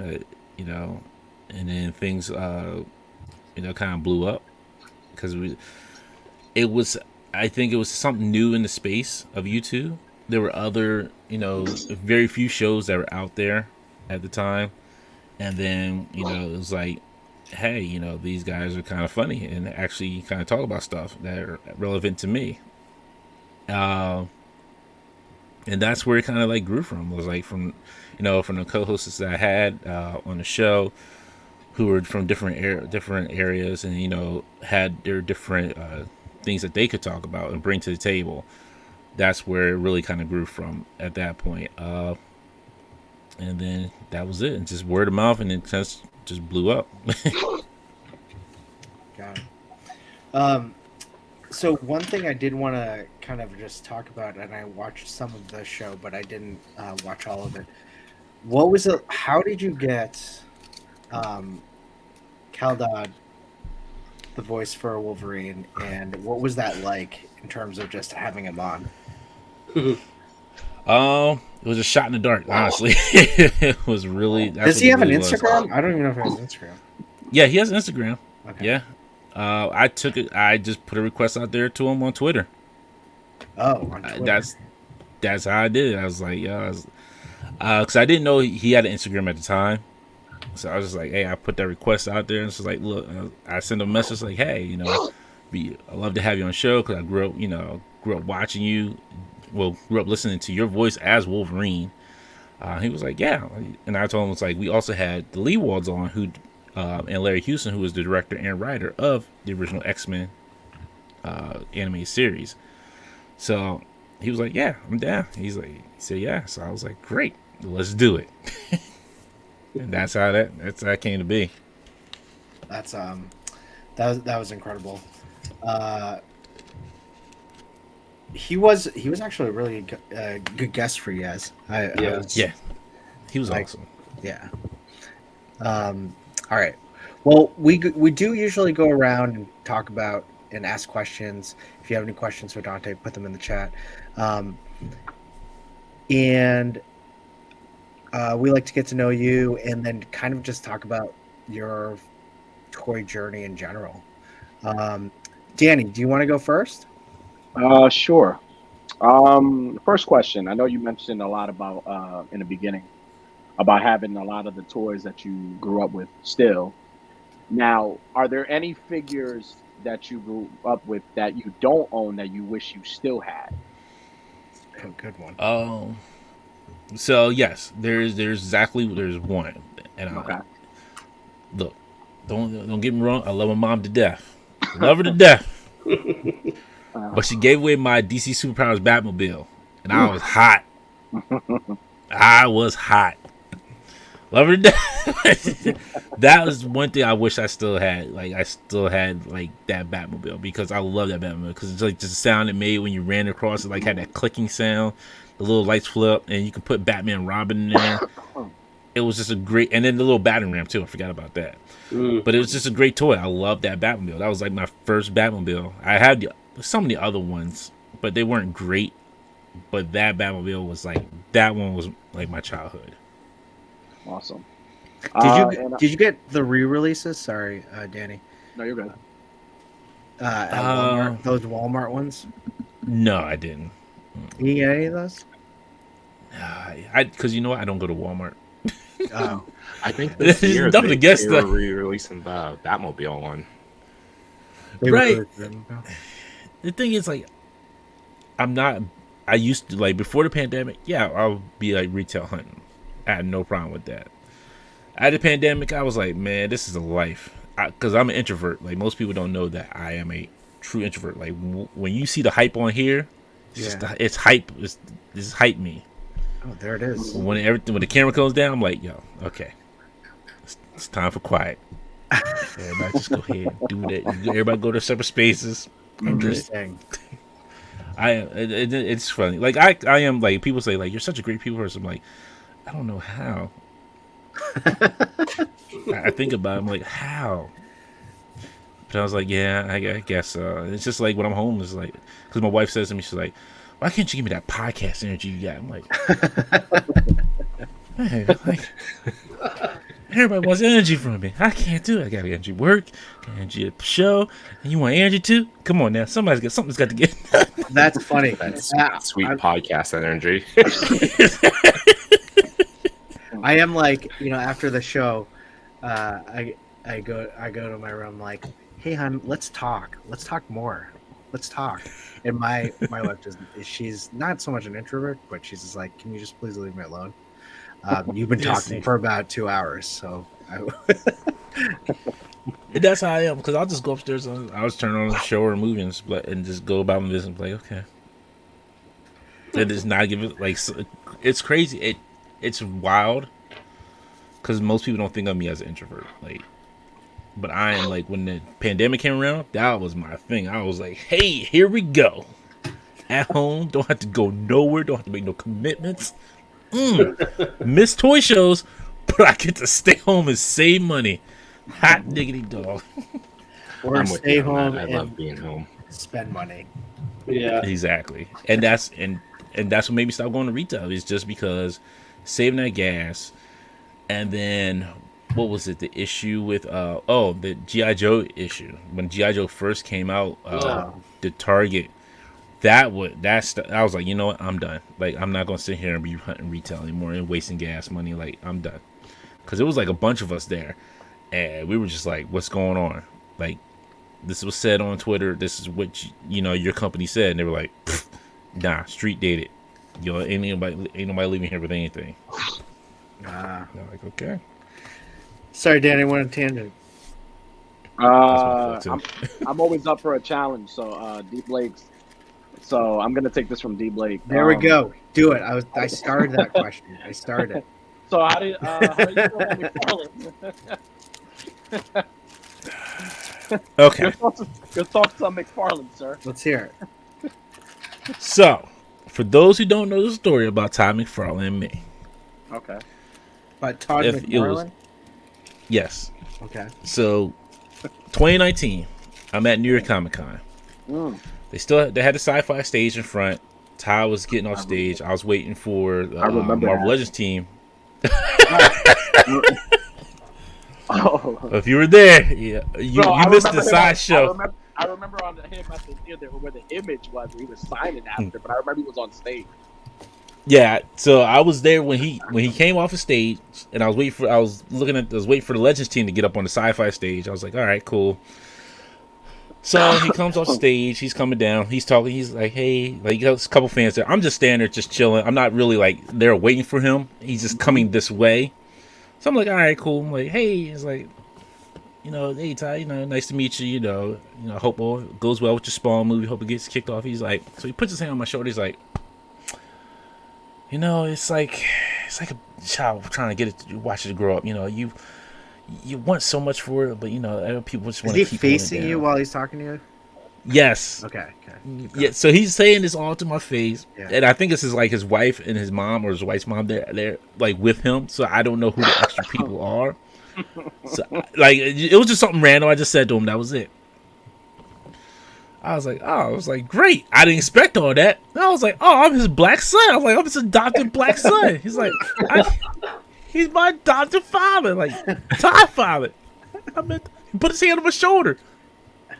and then things kind of blew up because I think it was something new in the space of YouTube. There were other, very few shows that were out there at the time. And then, it was like, hey, these guys are kind of funny and actually kind of talk about stuff that are relevant to me. And that's where it kind of like grew from. It was like from the co-hosts that I had on the show who were from different areas and, had their different things that they could talk about and bring to the table. That's where it really kind of grew from at that point. And then that was it. And just word of mouth, and it just blew up. Got it. So one thing I did want to kind of just talk about, and I watched some of the show, but I didn't watch all of it. What was it? How did you get Caldad, the voice for Wolverine, and what was that like in terms of just having him on? It was a shot in the dark, honestly. It was really. Does he have an Instagram? I don't even know if he has an Instagram. Yeah, he has an Instagram. Okay. Yeah. I took it. I just put a request out there to him on Twitter. Oh, on Twitter. That's how I did it. I was like, because I didn't know he had an Instagram at the time. So I was just like, hey, I put that request out there, and it's like, look, I sent a message like, hey, I'd love to have you on the show because I grew up watching you. Well, grew up listening to your voice as Wolverine. He was like, yeah, and I told him it's like we also had the Leewalds on who, and Larry Houston, who was the director and writer of the original X-Men animated series. So he was like, yeah, I'm down. He said, yeah. So I was like, great, let's do it. And that's how that came to be. That's that was incredible. He was actually a really good guest for you guys. He was awesome. Yeah. All right. Well, we do usually go around and talk about and ask questions. If you have any questions for Dante, put them in the chat. And we like to get to know you and then kind of just talk about your toy journey in general. Danny, do you want to go first? Sure. First question. I know you mentioned a lot about in the beginning about having a lot of the toys that you grew up with still. Now, are there any figures that you grew up with that you don't own that you wish you still had? Oh, good one. So yes, there's one, and Okay. Look, don't get me wrong. I love my mom to death. Love her to death. But she gave away my DC Superpowers Batmobile, and I was hot. I was hot. Love her to death. That was one thing I wish I still had. Like I still had like that Batmobile because I love that Batmobile because it's like just the sound it made when you ran across it. Like had that clicking sound, the little lights flip, and you can put Batman and Robin in there. it was just a great, and then the little battering ram too. I forgot about that. But it was just a great toy. I loved that Batmobile. That was like my first Batmobile. I had some of the other ones, but they weren't great. But that Batmobile was like, that one was like my childhood. Awesome. Did you get the re-releases? Sorry, Danny. No, you're good. At Walmart, those Walmart ones. No, I didn't. You get any of those? Because you know what, I don't go to Walmart. Oh, I think this year Dumb to guess they were that. re-releasing the Batmobile one. Right. The thing is, like, I used to, like, before the pandemic, yeah, I'll be like retail hunting. I had no problem with that. At the pandemic, I was like, man, this is a life. Because I'm an introvert. Like, most people don't know that I am a true introvert. Like, when you see the hype on here, it's hype. It's hype me. Oh, there it is. When the camera comes down, I'm like, yo, okay, it's time for quiet. Everybody just go ahead and do that. Everybody go to separate spaces. Interesting. It's funny. Like I am, like, people say, like, you're such a great people person. I'm like, I don't know how. I think about it, I'm like, how? But I was like, yeah, I guess. It's just like when I'm home, it's like, because my wife says to me, she's like, why can't you give me that podcast energy you got? I'm like, hey, like, everybody wants energy from me. I can't do it. I got energy at work, got energy at the show, and you want energy too? Come on now, something's got to get. That's funny. That's sweet podcast energy. I am like, after the show, I go to my room like, hey hon, let's talk more, let's talk. And my wife she's not so much an introvert, but she's just like, can you just please leave me alone? You've been talking for about 2 hours, so that's how I am, because I'll just go upstairs and I'll just turn on a show or a movie and just go about my business. Like, okay, it is not give it, like, it's crazy. It's wild because most people don't think of me as an introvert, like, but I am. Like, when the pandemic came around, that was my thing. I was like, hey, here we go. At home, don't have to go nowhere, don't have to make no commitments. Miss toy shows, but I get to stay home and save money. Hot diggity dog. Or stay home. I love being home. Spend money. Yeah, exactly. And that's what made me stop going to retail. Is just because saving that gas, and then what was it? The issue with the G.I. Joe issue when G.I. Joe first came out. The Target. I was like, you know what? I'm done. Like, I'm not gonna sit here and be hunting retail anymore and wasting gas money. Like, I'm done. Because it was like a bunch of us there, and we were just like, what's going on? Like, this was said on Twitter. This is what your company said, and they were like, nah, street dated. Ain't nobody leaving here with anything. I'm like, okay. Sorry, Danny, I went on a tangent. I'm always up for a challenge. So D Blake's. So I'm gonna take this from D Blake. There we go. Do it. I started that question. I started. So how do you feel about McFarlane? Okay. Your thoughts on McFarlane, sir? Let's hear it. So, for those who don't know the story about Todd McFarlane and me. Okay. But Todd McFarlane? Yes. Okay. So, 2019, I'm at New York Comic Con. They had the sci-fi stage in front. Ty was getting off stage. I was waiting for the Marvel Legends team. If you were there, you missed the side show. I remember on him at the theater where the image was. He was signing after, but I remember he was on stage. Yeah, so I was there when he came off the stage, and I was waiting for the Legends team to get up on the sci-fi stage. I was like, all right, cool. So he comes off stage, he's coming down, he's talking, he's like, hey, like, there's a couple fans there. I'm just standing there, just chilling. I'm not really like there waiting for him. He's just coming this way. So I'm like, all right, cool. I'm like, hey, it's like, hey Ty, nice to meet you. Hope all goes well with your Spawn movie. Hope it gets kicked off. He's like, so he puts his hand on my shoulder. He's like, it's like a child trying to get it, watch it grow up. You want so much for it, but people just want to keep Is he facing you while he's talking to you? Yes. Okay. Yeah. So he's saying this all to my face, Yeah. and I think this is like his wife and his mom, or his wife's mom. They're like with him, so I don't know who the extra people are. So like, it was just something random. I just said to him, that was it. I was like, great. I didn't expect all that. And I was like, oh, I'm his black son. I was like, I'm his adopted black son. He's like, he's my adopted father, like Todd father. I mean, he put his hand on my shoulder.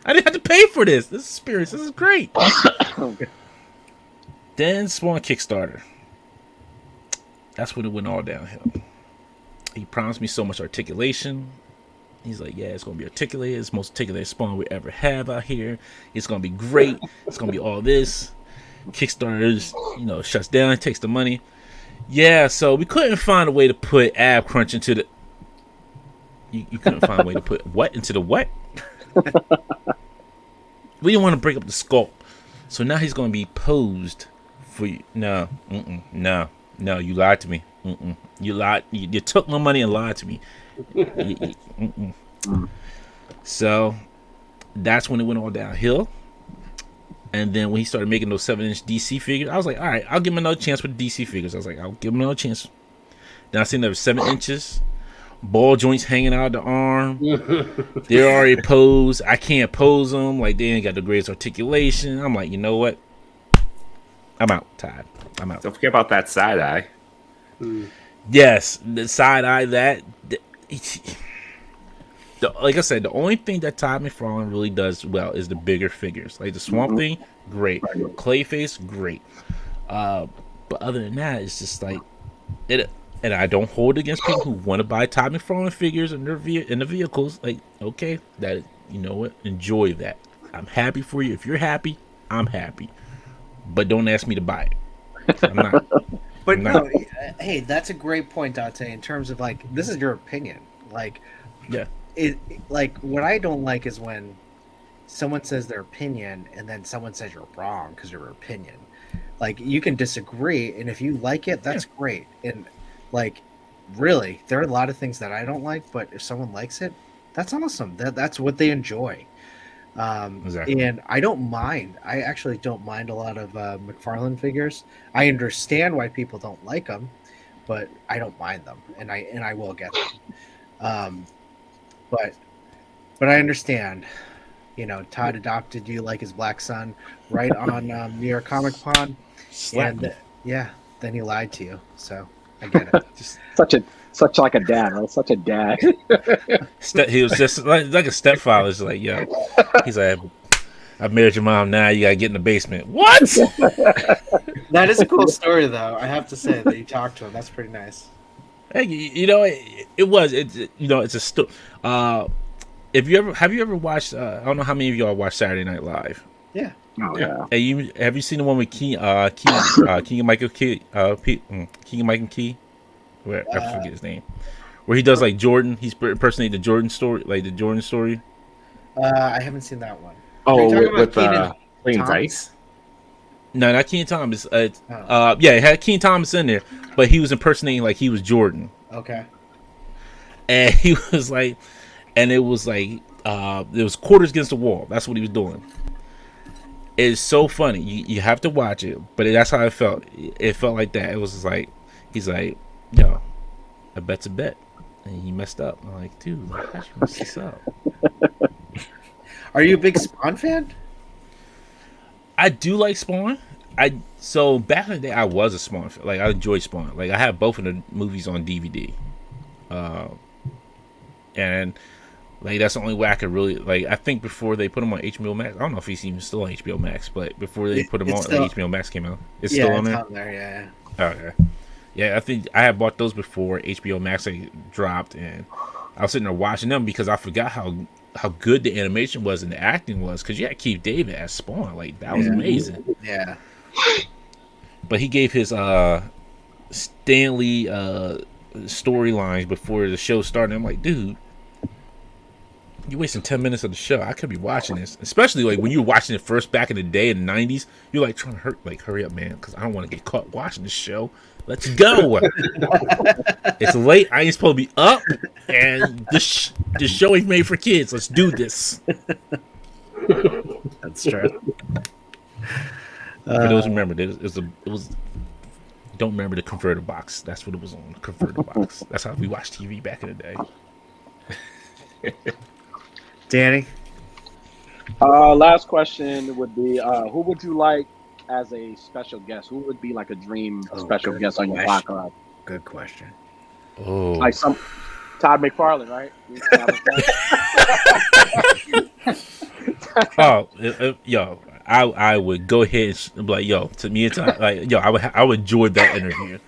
I didn't have to pay for this. This is spirits. This is great. Then Spawn Kickstarter. That's when it went all downhill. He promised me so much articulation. He's like, yeah, it's going to be articulated. It's the most articulated Spawn we ever have out here. It's going to be great. It's going to be all this. Kickstarter, shuts down, takes the money. Yeah, so we couldn't find a way to put ab crunch into the... You couldn't find a way to put what into the what? We didn't want to break up the sculpt. So now he's going to be posed for you. No, you lied to me. You lied. You took my money and lied to me. So that's when it went all downhill. And then when he started making those 7-inch DC figures, I was like, all right, I'll give him another chance with the DC figures. I was like, I'll give him another chance. Then I seen there was 7 inches, ball joints hanging out the arm. They're already posed. I can't pose them. Like, they ain't got the greatest articulation. I'm like, you know what? I'm out, Todd. I'm out. Don't forget about that side eye. Yes, the side eye, like I said, the only thing that Todd McFarlane really does well is the bigger figures. Like the Swamp Thing, great. Clayface, great. But other than that, it's just like it. And I don't hold it against people who want to buy Todd McFarlane figures in the vehicles. Like, okay, that, you know what? Enjoy that. I'm happy for you. If you're happy, I'm happy. But don't ask me to buy it. I'm not. But no, hey, that's a great point, Dante. In terms of like, this is your opinion. Like, yeah. Like what I don't like is when someone says their opinion and then someone says you're wrong because your opinion. Like, you can disagree, and if you like it, that's great. And like, really, there are a lot of things that I don't like, but if someone likes it, that's awesome. That's what they enjoy. Exactly. And I don't mind. I actually don't mind a lot of McFarlane figures. I understand why people don't like them, but I don't mind them, and I will get them. But I understand. Todd adopted you like his black son, right on New York Comic Con, and then he lied to you. So I get it. Such like a dad, right? Such a dad. He was just like a stepfather. He's like, yeah. He's like, I married your mom. Now you gotta get in the basement. What? That is a cool story, though. I have to say that you talked to him. That's pretty nice. Hey, it's a story. Have you ever watched? I don't know how many of y'all watch Saturday Night Live. Yeah. Oh yeah. Hey, have you seen the one with King and Michael Key? King and Mike and Key. Where I forget his name. Where he does like Jordan. He's impersonating the Jordan story, like the Jordan story. I haven't seen that one. Oh, with Playing Dice. No, not Keenan Thomas. It had Keenan Thomas in there, but he was impersonating like he was Jordan. Okay. And he was like, and it was like, it was quarters against the wall. That's what he was doing. It's so funny. You have to watch it, but that's how it felt. It felt like that. It was just like, he's like, yo, a bet's a bet. And he messed up. I'm like, dude, how'd you mess this up? Are you a big Spawn fan? I do like Spawn. So back in the day, I was a Spawn fan. Like, I enjoyed Spawn. Like, I have both of the movies on DVD. And like, that's the only way I could really, like, I think before they put them on HBO Max, I don't know if he's even still on HBO Max, but before they put them on, still, like, HBO Max came out, it's still on there. On there, yeah. Okay. Yeah, I think I had bought those before HBO Max dropped, and I was sitting there watching them because I forgot how good the animation was and the acting was, because you had Keith David as Spawn. Like, that was amazing. Yeah. But he gave his Stanley storylines before the show started. I'm like, dude, you're wasting 10 minutes of the show. I could be watching this, especially like when you were watching it first back in the day in the 90s. You're like trying to hurry up, man, because I don't want to get caught watching this show. Let's go. It's late. I ain't supposed to be up, and this show ain't made for kids. Let's do this. That's It's true. For those who remember, it was. Don't remember the converter box. That's what it was on. Converter box. That's how we watched TV back in the day. Danny? Last question would be, who would you like as a special guest? Who would be like a dream special guest on your podcast? Good question. Oh, Like some Todd McFarlane, right? yo, I would go ahead and be like, yo, to me, it's like, yo, I would enjoy that interview.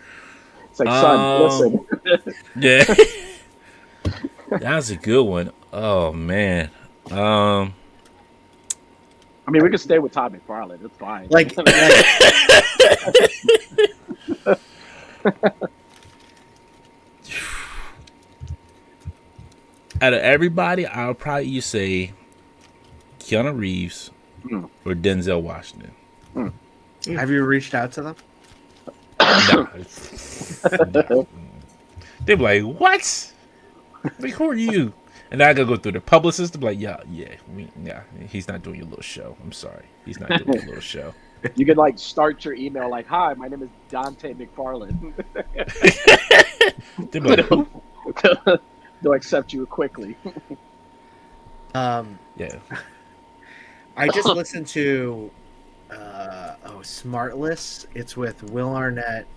It's like, son, listen. Yeah, that's a good one. Oh man. I mean, we could stay with Todd McFarlane. It's fine. Like out of everybody, I'll probably either say Keanu Reeves or Denzel Washington. have you reached out to them? Nah. They'd be like, what? Like, who are you? And I gotta go through the publicist to be like, yeah, he's not doing your little show. I'm sorry. He's not doing your little show. You could like start your email like, hi, my name is Dante McFarlane. They'd be like, who? They'll accept you quickly. Yeah. I just listened to Smartless. It's with Will Arnett,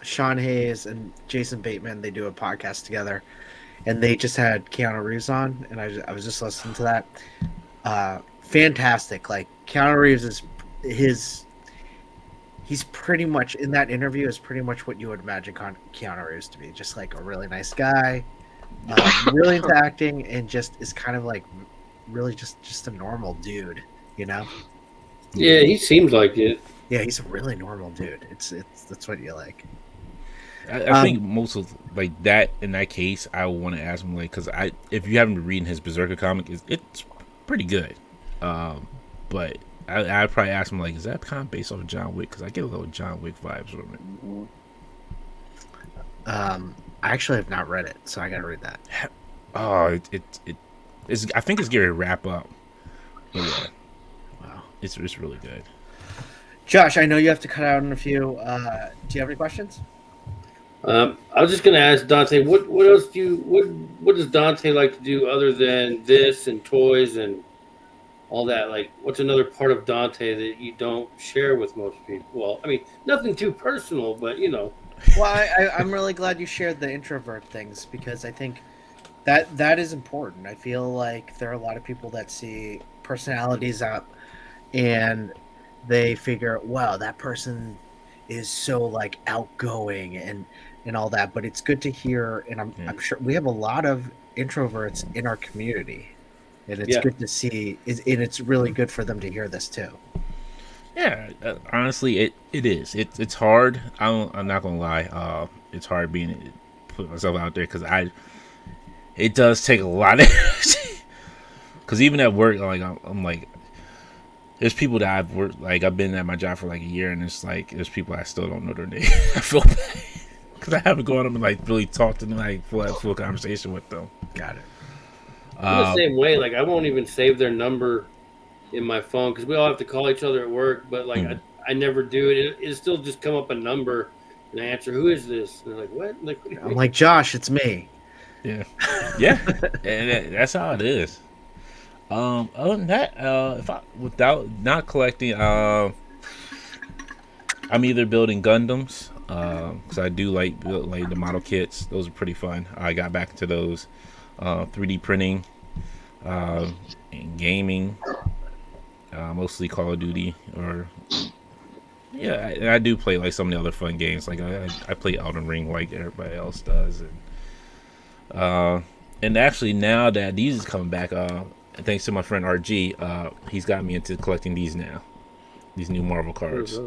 Sean Hayes, and Jason Bateman. They do a podcast together, and they just had Keanu Reeves on, and I was just listening to that. Fantastic. Like, Keanu Reeves is he's pretty much, in that interview, is pretty much what you would imagine Keanu Reeves to be. Just like a really nice guy, really into acting, and just is kind of like really just a normal dude, you know? Yeah, he seems like it. Yeah, he's a really normal dude. It's that's what you like. I think most of like that in that case, I would want to ask him like, because if you haven't been reading his Berserker comic, it's pretty good. But I'd probably ask him like, is that kind of based off of John Wick? Because I get a little John Wick vibes from it. I actually have not read it, so I gotta read that. Oh, it's I think it's getting to wrap up. But yeah, Wow. it's really good. Josh, I know you have to cut out in a few. Do you have any questions? I was just gonna ask Dante, what else what does Dante like to do other than this and toys and all that? Like, what's another part of Dante that you don't share with most people? Well, I mean, nothing too personal, but you know. Well, I'm really glad you shared the introvert things, because I think that is important. I feel like there are a lot of people that see personalities up and they figure, wow, that person is so like outgoing and all that. But it's good to hear, and I'm sure we have a lot of introverts in our community, and it's good to see, and it's really good for them to hear this too. Yeah, honestly, it is. It's hard. I'm not gonna lie. It's hard putting myself out there because it does take a lot of energy. Because even at work, like I'm like, there's people that I've been at my job for like a year, and it's like there's people I still don't know their name. I feel bad because I haven't gone up and like really talked to them, like full conversation with them. Got it. I'm the same way. Like, I won't even save their number in my phone because we all have to call each other at work, but like I never do it. It still just come up a number and I answer, who is this? And they're like, what? Like, I'm like, Josh, it's me. Yeah, and that's how it is. Other than that, without not collecting, I'm either building Gundams, because I do like the model kits. Those are pretty fun. I got back into those, 3D printing, and gaming. Mostly Call of Duty, or I do play like some of the other fun games. Like I play Elden Ring like everybody else does, and actually now that these is coming back, thanks to my friend RG, he's got me into collecting these now, these new Marvel cards.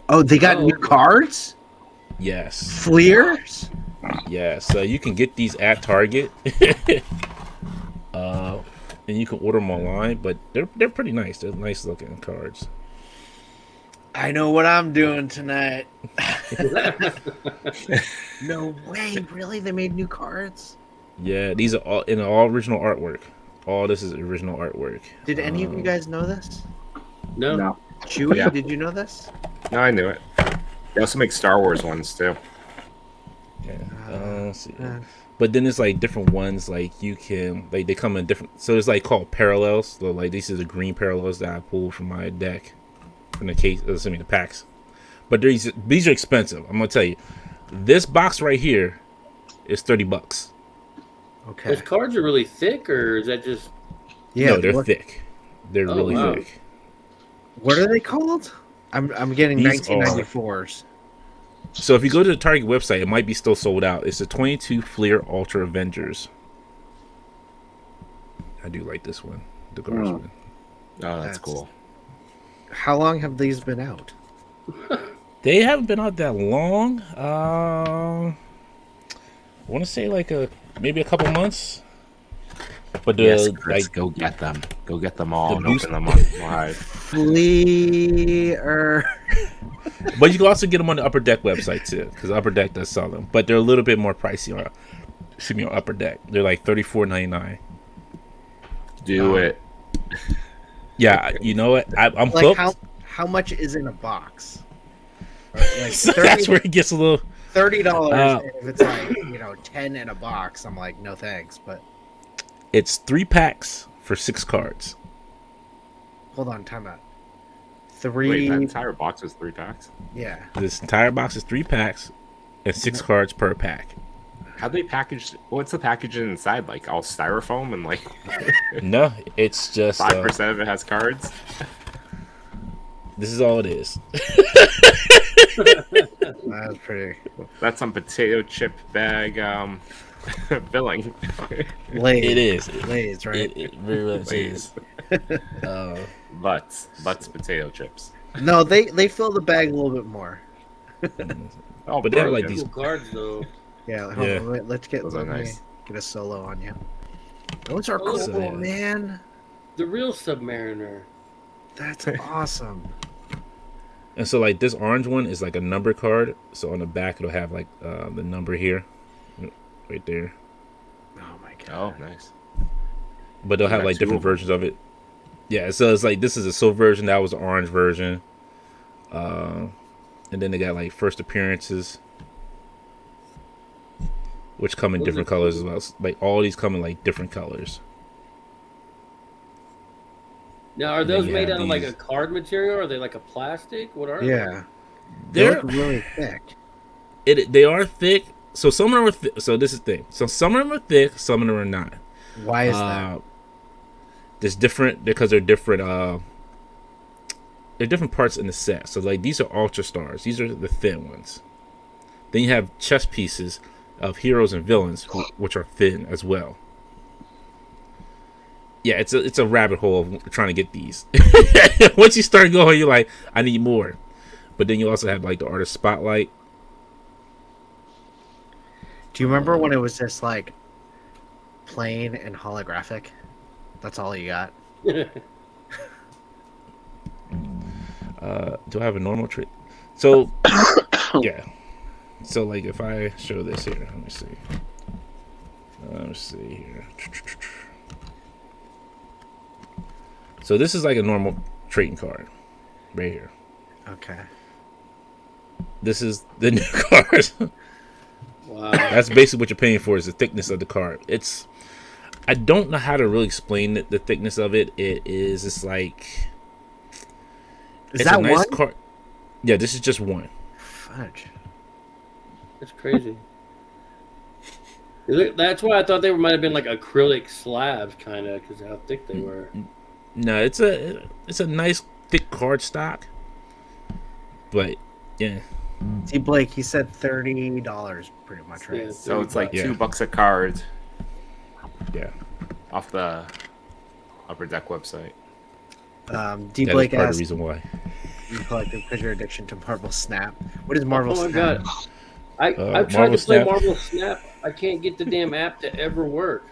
Oh, they got new cards? Yes. Fleers? Yeah, so you can get these at Target. And you can order them online, but they're pretty nice. They're nice looking cards. I know what I'm doing tonight. No way, really? They made new cards? Yeah, these are all in all original artwork. All this is original artwork. Did any of you guys know this? No. No. Chewy, Yeah. did you know this? No, I knew it. They also make Star Wars ones too. Yeah. Let's see. Uh, But then there's like different ones. Like you can like they come in different. So it's like called parallels. So like these are the green parallels that I pulled from my deck, from the case. The packs. But these are expensive. I'm gonna tell you. This box right here is $30. okay. Those cards are really thick, or is that just? Yeah, No, they're what, thick. They're Oh, really wow. thick. what are they called? I'm getting These 1994s. So if you go to the Target website, it might be still sold out. It's the 22 Fleer Ultra Avengers. I do like this one, the Guardsman. Oh, that's That's- cool. How long have these been out? They haven't been out that long. I want to say like maybe a couple months. But the Yes, Chris, like go get them. Go get them all the and boost- open them up live. Fleer. but you can also get them on the Upper Deck website too, because Upper Deck does sell them. But they're a little bit more pricey on Upper Deck. They're like $34.99. Do it. Yeah, you know what? I'm Like hooked. how much is in a box? Like So that's where it gets a little. $30. Uh, And if it's like 10 in a box, I'm like, no thanks. But It's 3 packs for 6 cards. hold on, time out. Wait, that entire box was 3 packs? Yeah. This entire box is 3 packs and 6 cards per pack. How'd they package? What's the packaging inside? Like all styrofoam and like No, it's just 5% of it has cards? this is all it is. That was pretty Uh, That's some potato chip bag filling. Lay's. It is. Lay's, right? It very much is. Butts potato chips. No, they fill the bag a little bit more. Oh, But they have, like, broken. these- Cool cards though. Yeah, hold Yeah. on, wait, let's get Those are let me nice. get a solo on you. Those are Oh, cool, so, yeah. man. The real Submariner. That's awesome. And so like this orange one is like a number card. So on the back it'll have like the number here, right there. Oh my Oh, god. nice. But they'll You have got like 2 different of them. versions of it. Yeah, so it's like this is a silver version, that was the orange version. And then they got like first appearances, which come in Those different are colors cool. as well. So, like all these come in like different colors. Now, are And then those you made have out of like these- a card material? Or are they like a plastic? What are they? Yeah. They They're look really thick. they are thick. So some of them are so this is the thing. So some of them are thick, some of them are not. Why is that? There's different because they're different. They're different parts in the set. So like these are Ultra Stars. These are the thin ones. Then you have chess pieces of heroes and villains, which are thin as well. Yeah, it's a rabbit hole of trying to get these. Once you start going, you're like, I need more. But then you also have like the Artist Spotlight. Do you remember when it was just like plain and holographic? That's all you got. Do I have a normal trick? So yeah. So like if I show this here, let me see. Let's see here. So this is like a normal trading card, right here. Okay. This is the new card. Wow. That's basically what you're paying for, is the thickness of the card. I don't know how to really explain the thickness of it. It's like Is it's that a nice one? card. Yeah, this is just one. Fudge. That's crazy. That's why I thought they might have been like acrylic slabs, kind of, because how thick they were. No, it's a nice thick card stock. But yeah, See, Blake, he said $30 pretty much, right? Yeah. So it's like Yeah. $2 a card yeah. off the Upper Deck website. D. That is Blake part of asked, the reason why. you collected because your addiction to Marvel Snap. What is Marvel Oh my Snap? god. I've tried Marvel to play Snap. Marvel Snap. I can't get the damn app to ever work.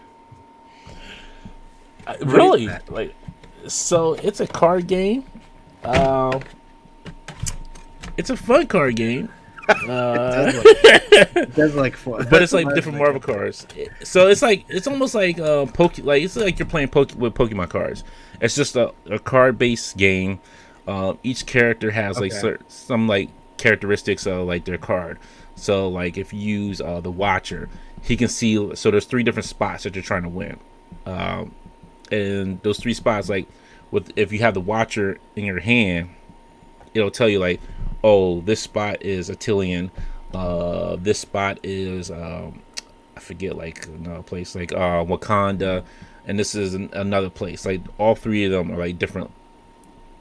Really? that? Like, so it's a card game. It's a fun card game. It does like four. But it's like different Marvel cards. So it's almost like it's like you're playing with Pokemon cards. It's just a card based game. Each character has like some like characteristics of like their card. So like if you use the Watcher, he can see. So there's 3 different spots that you're trying to win, and those 3 spots, like if you have the Watcher in your hand, it'll tell you like, oh, this spot is Atilian. This spot is I forget, like another place like Wakanda, and this is another place. Like all 3 of them are like different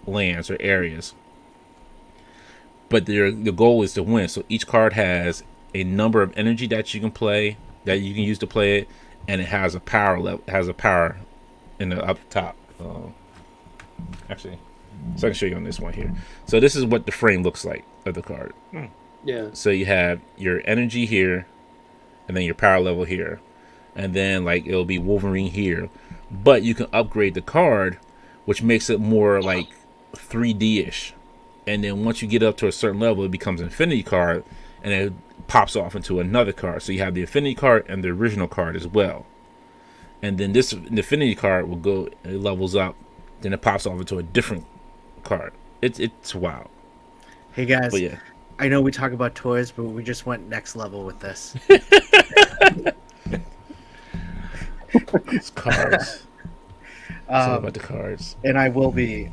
lands or areas, but the goal is to win. So each card has a number of energy that you can use to play it, and it has a power level. Has a power in the up top. Actually, so I can show you on this one here. So this is what the frame looks like of the card. Yeah. So you have your energy here, and then your power level here, and then like it'll be Wolverine here. But you can upgrade the card, which makes it more like 3D-ish. And then once you get up to a certain level, it becomes an Infinity card, and it pops off into another card. So you have the Infinity card and the original card as well. And then the Infinity card will go, it levels up, then it pops off into a different card. It's wild. Hey guys, But yeah. I know we talk about toys, but we just went next level with this. It's cards. It's all about the cards. And I will be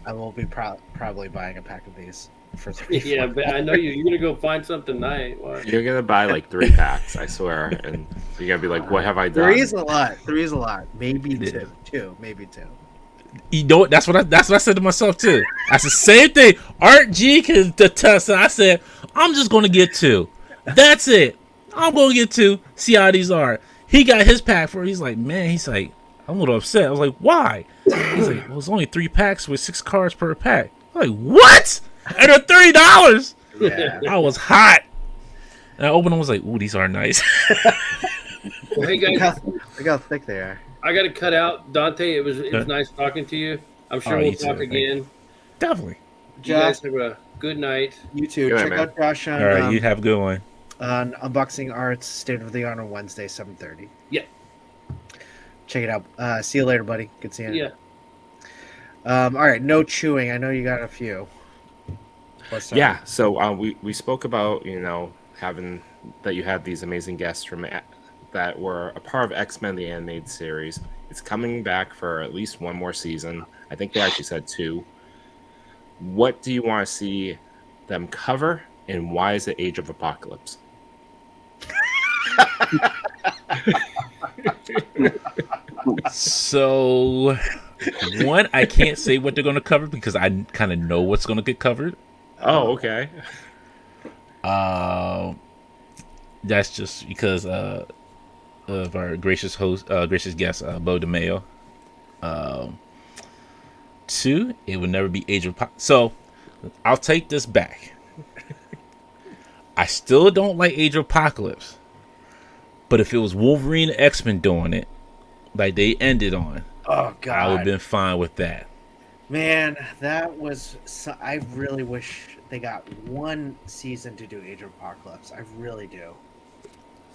probably buying a pack of these for 3. Yeah, but I know you're gonna go find something tonight. What? You're gonna buy like 3 packs, I swear, and you're gonna be like, "What have I done?" 3 is a lot. 3 is a lot. Maybe 2. 2, maybe 2. You know what? That's what I said to myself too. I said same thing. Art G can attest. I said I'm just gonna get 2. That's it. I'm gonna get 2. See how these are. He got his pack for. He's like, man. He's like, I'm a little upset. I was like, why? He's like, well, it's only 3 packs with 6 cards per pack. I'm like, what? And they're $30. Yeah. I was hot. And I opened them. I was like, ooh, these are nice. Well, hey guys, Look how thick they are. I got to cut out. Dante, it was nice talking to you. I'm sure we'll talk again. Definitely. You guys have a good night. You too. Good Check night, out Josh on, All right, you have a good one. on Unboxing Arts State of the Art on Wednesday, 7:30. Yeah. Check it out. See you later, buddy. Good seeing you. Yeah. All right, no chewing. I know you got a few. What's up? Yeah, so we spoke about, having that you had these amazing guests that were a part of X-Men the animated series. It's coming back for at least 1 more season. I think they actually said 2. What do you want to see them cover, and why is it Age of Apocalypse? So, one, I can't say what they're going to cover because I kind of know what's going to get covered. Oh, okay. That's just because of our gracious guest, Bo DeMayo. 2, it would never be Age of Apocalypse. So, I'll take this back. I still don't like Age of Apocalypse. But if it was Wolverine and X-Men doing it, like they ended on, Oh God. I would have been fine with that. Man, that was. I really wish they got 1 season to do Age of Apocalypse. I really do.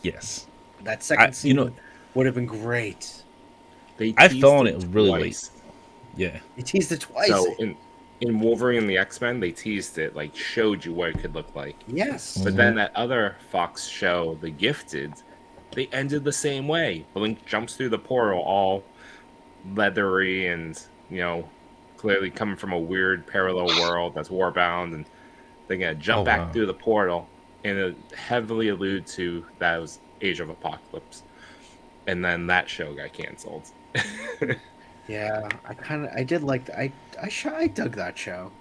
Yes. That second season would have been great. I thought it was really late. twice. Yeah. They teased it twice. So in Wolverine and the X-Men, they teased it, like showed you what it could look like. Yes. But then that other Fox show, The Gifted, they ended the same way. Blink jumps through the portal all leathery and, clearly coming from a weird parallel world that's warbound, and they're going to jump back through the portal, and it heavily allude to that was Age of Apocalypse. And then that show got canceled. Yeah, I did like I dug that show.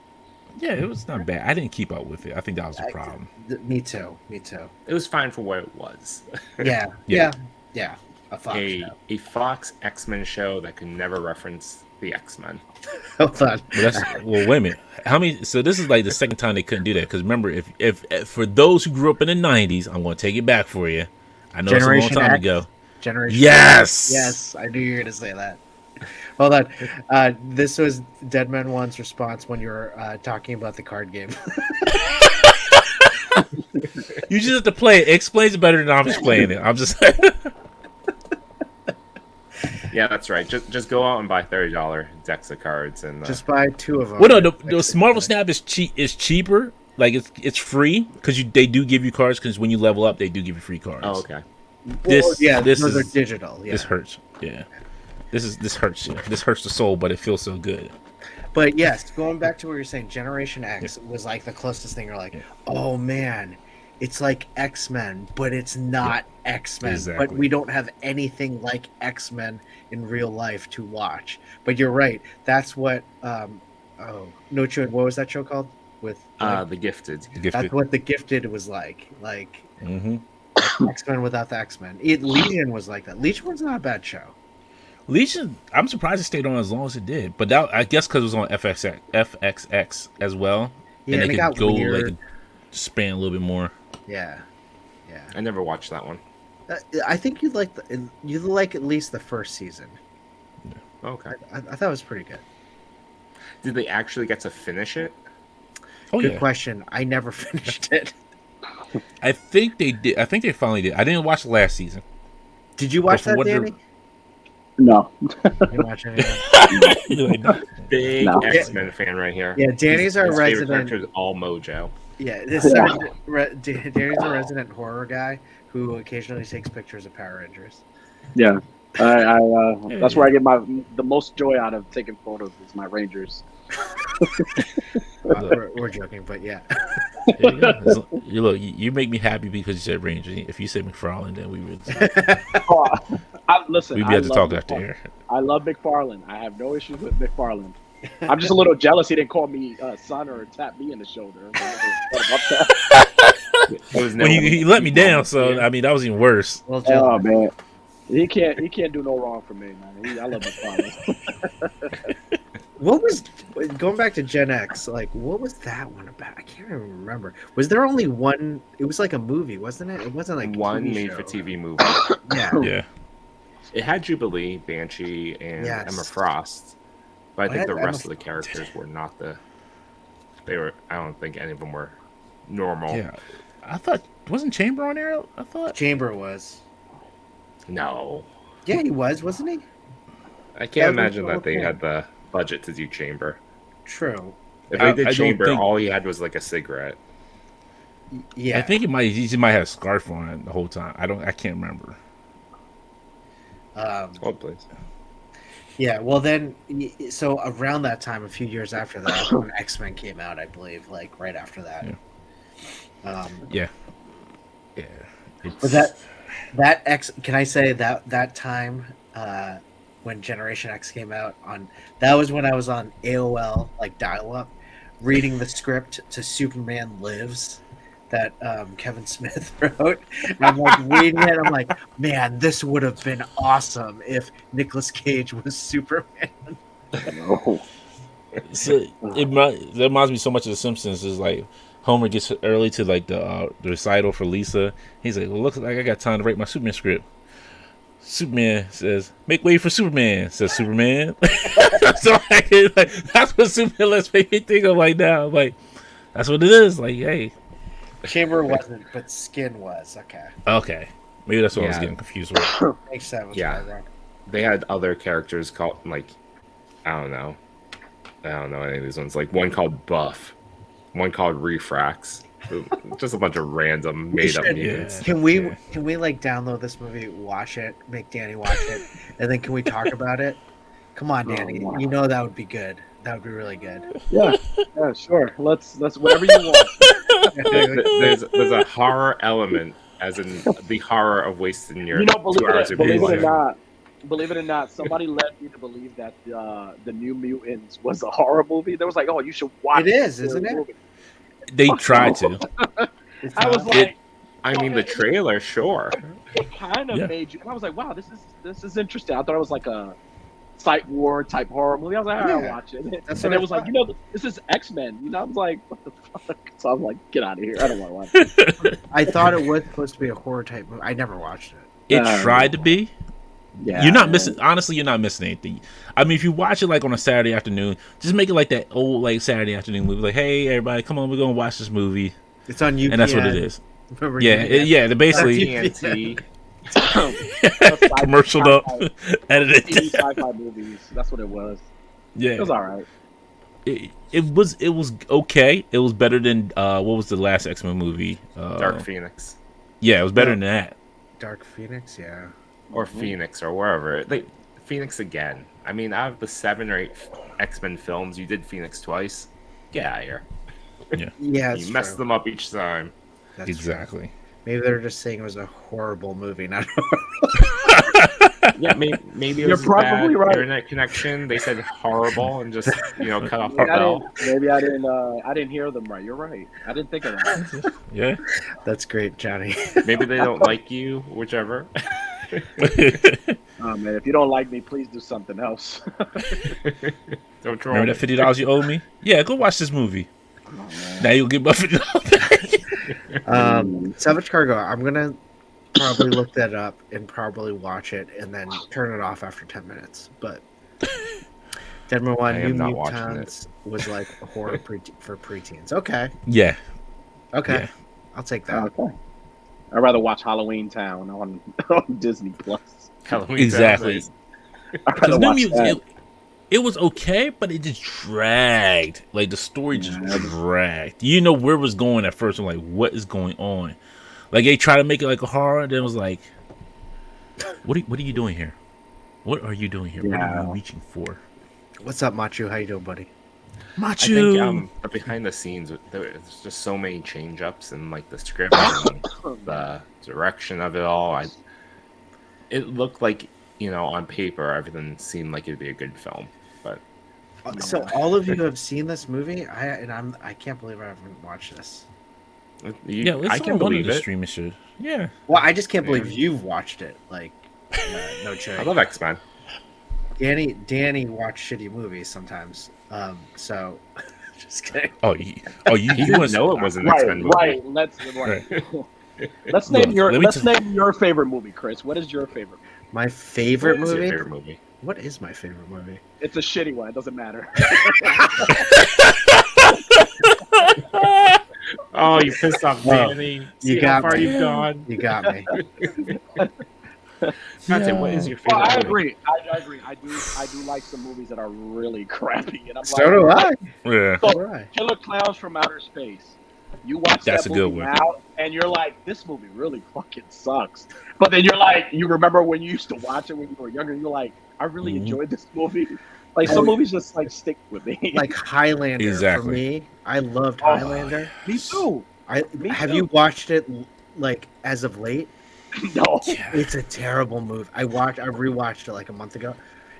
Yeah, it was not bad. I didn't keep up with it. I think that was the problem. Me too. It was fine for what it was. Yeah. Yeah. Yeah. A Fox show. A Fox X-Men show that could never reference the X-Men. Hold on. Well, wait a minute. How many? So this is like the second time they couldn't do that. Because remember, if for those who grew up in the '90s, I'm going to take it back for you. I know Generation it's a long time X? ago. Generation. Yes. Yes, I knew you were going to say that. Hold on. This was Dead Man One's response when you were talking about the card game. You just have to play it. It explains it better than I'm explaining it. I'm just Yeah, that's right. Just go out and buy $30 decks of cards and Just buy 2 of them. well, no, the Marvel Snap is cheaper. Like it's free because they do give you cards because when you level up, they do give you free cards. Oh, okay. This those is are digital. Yeah. This hurts. Yeah. This hurts. Yeah. This hurts the soul, but it feels so good. But yes, going back to what you're saying, Generation X was like the closest thing. You're like, oh man, it's like X-Men, but it's not X-Men. Exactly. But we don't have anything like X-Men in real life to watch. But you're right. That's what. No Choice. What was that show called? With The Gifted. that's what The Gifted was like. Like Mm-hmm. X-Men without the X-Men. Legion was like that. Legion was not a bad show. Legion, I'm surprised it stayed on as long as it did, but that I guess because it was on FXX as well, Yeah, and it they got could go weird. like span a little bit more. Yeah. I never watched that one. I think you'd like at least the first season. Okay. I thought it was pretty good. Did they actually get to finish it? Oh Good yeah, question. I never finished it. I think they did. I think they finally did. I didn't watch the last season. Did you watch But for that, what Danny? No. You didn't watch it either? You're like, no. Big No. X-Men fan right here. Yeah, Danny's our His favorite resident. character is all Mojo. Yeah, Danny's a resident horror guy who occasionally takes pictures of Power Rangers. Yeah. That's where I get the most joy out of taking photos is my Rangers. We're joking, but yeah. There you go. You make me happy because you said Ranger. If you said McFarlane, then we would Listen, we'd be able to talk after McFarlane. here. I love McFarlane. I have no issues with McFarlane. I'm just a little jealous he didn't call me son or tap me in the shoulder. It was Well, he let me down, so I mean that was even worse. Well, Oh man, he can't do no wrong for me, man. I love McFarlane. what was going back to Gen X? Like, what was that one about? I can't even remember. Was there only one? It was like a movie, wasn't it? It wasn't like a one TV made show. for TV movie. Yeah, Yeah. It had Jubilee, Banshee, and Yes. Emma Frost. But I What think the had rest Emma of the characters were not the. They were. I don't think any of them were normal. Yeah. I thought wasn't Chamber on there? I thought. Chamber was. No, Yeah, he was, wasn't he? I That can't was imagine the that they whole had the budget to do Chamber. True. If I they did don't Chamber, think- all he had was like a cigarette. Yeah, I think he might have a scarf on the whole time. I can't remember. Hold please. Yeah, well then, so around that time, a few years after that, when X-Men came out, I believe, like right after that. Yeah. Was that X? Can I say that time when Generation X came out that was when I was on AOL like dial-up, reading the script to Superman Lives that Kevin Smith wrote. And I'm like reading it. I'm like, man, this would have been awesome if Nicolas Cage was Superman. No. So that reminds me so much of The Simpsons. Is like Homer gets early to like the recital for Lisa. He's like, "Well, looks like I got time to write my Superman script." Superman says, "Make way for Superman," says Superman. So like, that's what Superman lets make me think of like now. Like that's what it is. Like, hey, Chamber wasn't, but Skin was. okay, maybe that's what I was Yeah. getting confused with. Makes sense. Yeah. They had other characters called like I don't know any of these ones. Like one called Buff, one called Refrax. Just a bunch of random made up should- mutants. Can we Yeah. like download this movie, watch it, make Danny watch it, and then can we talk about it? Come on, Danny. wow. You know that would be good. That would be really good. Yeah, sure. Let's whatever you want. There's a horror element, as in the horror of wasting your You know, 2 hours of your believe it life. or not, somebody led me to believe that the New Mutants was a horror movie. They was like, "Oh, you should watch It is, this isn't it? movie." They tried to. I was like, I mean, the trailer, sure. it kind of Yeah. made you. And I was like, "Wow, this is interesting." I thought it was like a psych war type horror movie. I was like, "All right, Yeah. I'll watch it." That's And what it I was like, thought. this is X-Men. I was like, "What the fuck?" So I'm like, "Get out of here! I don't want to watch it." I thought it was supposed to be a horror type movie. I never watched it. It tried to be. Yeah, You're not missing. Honestly, you're not missing anything. I mean, if you watch it like on a Saturday afternoon, just make it like that old like Saturday afternoon movie. Like, hey, everybody, come on, we're gonna watch this movie, It's on UPN. and that's what it is. Remember Yeah, UPN? they basically TNT. commercialed up, edited. TV sci-fi movies. That's what it was. Yeah, It was all right. it was okay. It was better than what was the last X-Men movie? Dark Phoenix. Yeah, it was better than that. Dark Phoenix, yeah. Or Phoenix or wherever. Like Phoenix again. I mean, out of the 7 or 8 X-Men films, you did Phoenix twice. Get out of here. Yeah, You messed them up each time. That's Exactly. true. Maybe they're just saying it was a horrible movie, not Yeah, maybe it You're was a probably bad right. internet connection. They said horrible and just cut off the Maybe bell. I didn't hear them right. You're right. I didn't think of that. Yeah. That's great, Johnny. Maybe they don't like you, whichever. Oh man, if you don't like me, please do something else. Don't troll. Remember that $50 you owe me? Yeah, go watch this movie. Oh, man. Now you'll get my $50. Savage Cargo. I'm gonna probably look that up and probably watch it and then turn it off after 10 minutes. But Deadman One, I New am not watching Mutants was like a horror for preteens. Okay, Yeah. okay, Yeah. I'll take that. Okay. I'd rather watch Halloween Town on Disney Plus. Halloween Exactly. Town, I'd rather watch that. It was okay, but it just dragged. Like the story just Yeah. dragged. You know where it was going at first. I'm like, what is going on? Like they try to make it like a horror, then it was like, what are you doing here? What are you doing here? What are Yeah. you reaching for? What's up, Machu? How you doing, buddy? I Machu. think behind the scenes, there's just so many change ups in like the script and the direction of it all. It looked like on paper everything seemed like it'd be a good film, but So all of you have seen this movie? I can't believe I haven't watched this. Yeah, it's I can on one of believe the it. streaming shows. Yeah. Well, I just can't believe Yeah. you've watched it. Like, no I joke. love X-Men. Danny watched shitty movies sometimes. So just kidding. You He didn't know it was an X-Men movie. Right. Let's name your favorite movie, Chris. What is your favorite movie? My favorite What is your movie? favorite movie? What is my favorite movie? It's a shitty one. It doesn't matter. Oh, you pissed off Danny. See got how far me. you've gone. You got me. Dante, what is your favorite Well, I movie? agree. I agree. I do like some movies that are really crappy, and I'm So do I. Yeah. So do I. Killer Clowns from Outer Space. You watch That's that a good movie one. now, and you're like, this movie really fucking sucks. But then you're like, you remember when you used to watch it when you were younger. You're like, I really Mhm. enjoyed this movie. Like some movies just like stick with me. Like Highlander Exactly. for me. I loved Oh, Highlander. me too. Me Have too. you watched it like as of late? No. It's a terrible movie. I rewatched it like a month ago,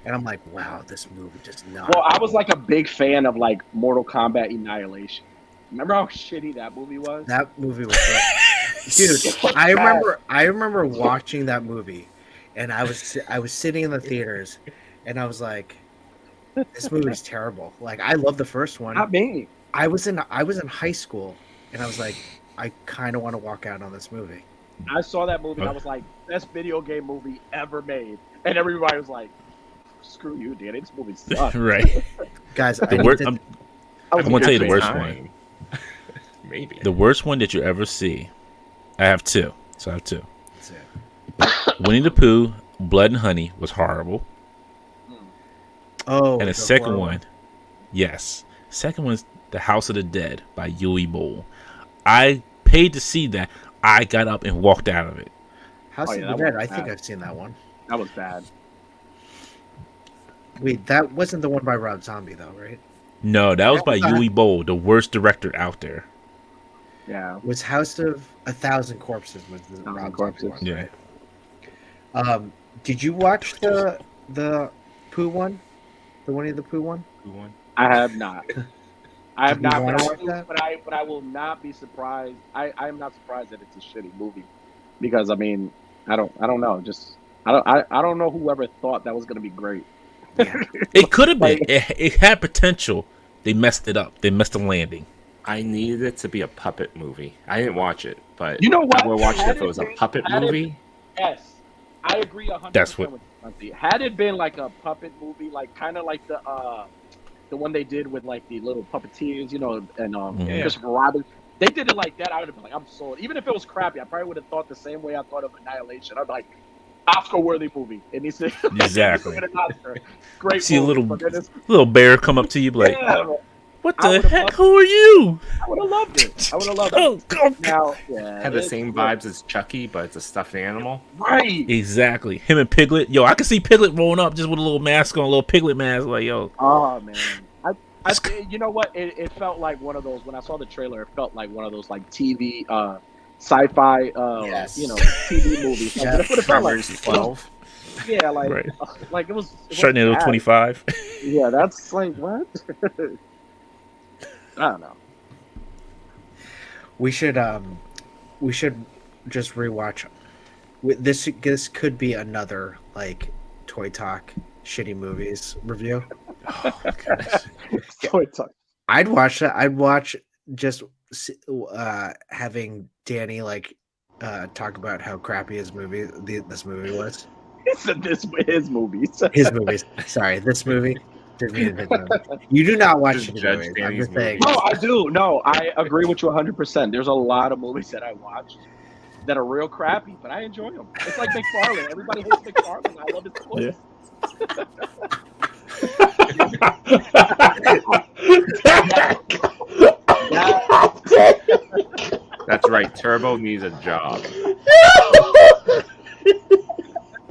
and I'm like, wow, this movie does not. Well, I was like a big fan of like Mortal Kombat Annihilation. Remember how shitty that movie was? That movie was dude. It was I bad. remember watching that movie, and I was sitting in the theaters, and I was like, this movie's terrible. Like I love the first one. Not me. I was in high school, and I was like, I kind of want to walk out on this movie. I saw that movie and I was like, best video game movie ever made. And everybody was like, screw you, Danny. This movie sucks. Right. Guys, The worst. I'm gonna tell you the worst Time. one. Maybe. The worst one that you ever see. I have two. So I have two. That's it. Winnie the Pooh, Blood and Honey was horrible. Oh, And the second one, yes. Second one's The House of the Dead by Yui Bowl. I paid to see that. I got up and walked out of it. House Oh, of yeah, the that Dead. was I think bad. I've seen that one. That was bad. Wait, that wasn't the one by Rob Zombie, though, right? No, that was by Yeah. Yui Bowl, the worst director out there. Yeah. Was House of a Thousand Corpses was the Thousand Rob Corpses. Zombie one, Yeah. right? Did you watch the Pooh one, the Winnie the Pooh one? I have not. I have Did you not, wanna but watch that? but I will not be surprised. I am not surprised that it's a shitty movie, because I mean, I don't know. Just I don't know whoever thought that was gonna be great. Yeah. It could have been. It had potential. They messed it up. They messed the landing. I needed it to be a puppet movie. I didn't watch it, but You know what? I would watch it Had if it was a been- puppet had it- movie. Yes, I agree 100%. That's what- with you, Dante. Had it been like a puppet movie, like kind of like the one they did with like the little puppeteers, and Yeah. Christopher Robin, They did it like that, I would have been like, I'm sold. Even if it was crappy, I probably would have thought the same way I thought of Annihilation. I'm like, Oscar-worthy movie. It needs to Exactly. win an Oscar. Great See a movie. little But then it's, little bear come up to you, be like, yeah, "What I the would've heck? loved- Who are you?" I would have loved it. I would have loved it. Oh, go. Now, yeah, Had the it's- same vibes as Chucky, but it's a stuffed animal. Right. Exactly. Him and Piglet. Yo, I can see Piglet rolling up just with a little mask on, a little Piglet mask. Like, yo, Oh man, you know what? It felt like one of those. When I saw the trailer, it felt like one of those like TV, sci-fi, Yes. TV movies. Like, Yeah, that's what it felt like. Tremors 12. Yeah, like, Right. like it was. Sharknado bad. 25. Yeah, that's like what? I don't know. We should just rewatch. This could be another like Toy Talk shitty movies review. Oh my goodness. So it's like, I'd watch that. I'd watch just having Danny like talk about how crappy this movie was. he said this his movies. His movies. Sorry, this movie. Didn't mean to hit that. You do not watch Just the judge movies. I'm Danny's just saying. No, I do. No, I agree with you 100%. There's a lot of movies that I watched that are real crappy, but I enjoy them. It's like McFarlane. Everybody hates McFarlane. I love his voice. That's right. Turbo needs a job.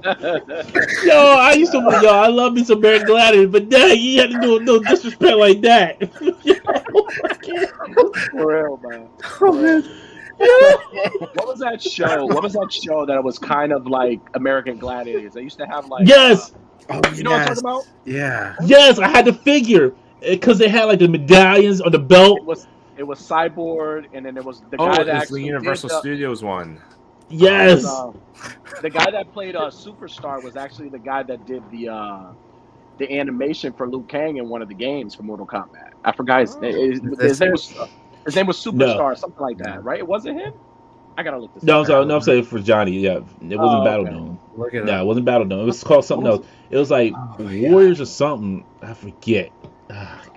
I love me some American Gladiators, but dang, you had to do no disrespect like that. For real, man. What was that show? What was that show that was kind of like American Gladiators? They used to have like Yes, you know what I'm talking about? Yeah. yes, I had to figure because they had like the medallions on the belt. It was Cyborg, and then there was the Oh, guy that it's the actually Universal did Studios one. Yes, the guy that played Superstar was actually the guy that did the animation for Liu Kang in one of the games for Mortal Kombat. I forgot his name. His name was Superstar, something like that, right? It wasn't him. I gotta look this up. I'm saying for Johnny. Yeah, it wasn't Battle Dome. Look at No, it wasn't Battle Dome. It was called something else. It was like Warriors or something. I forget.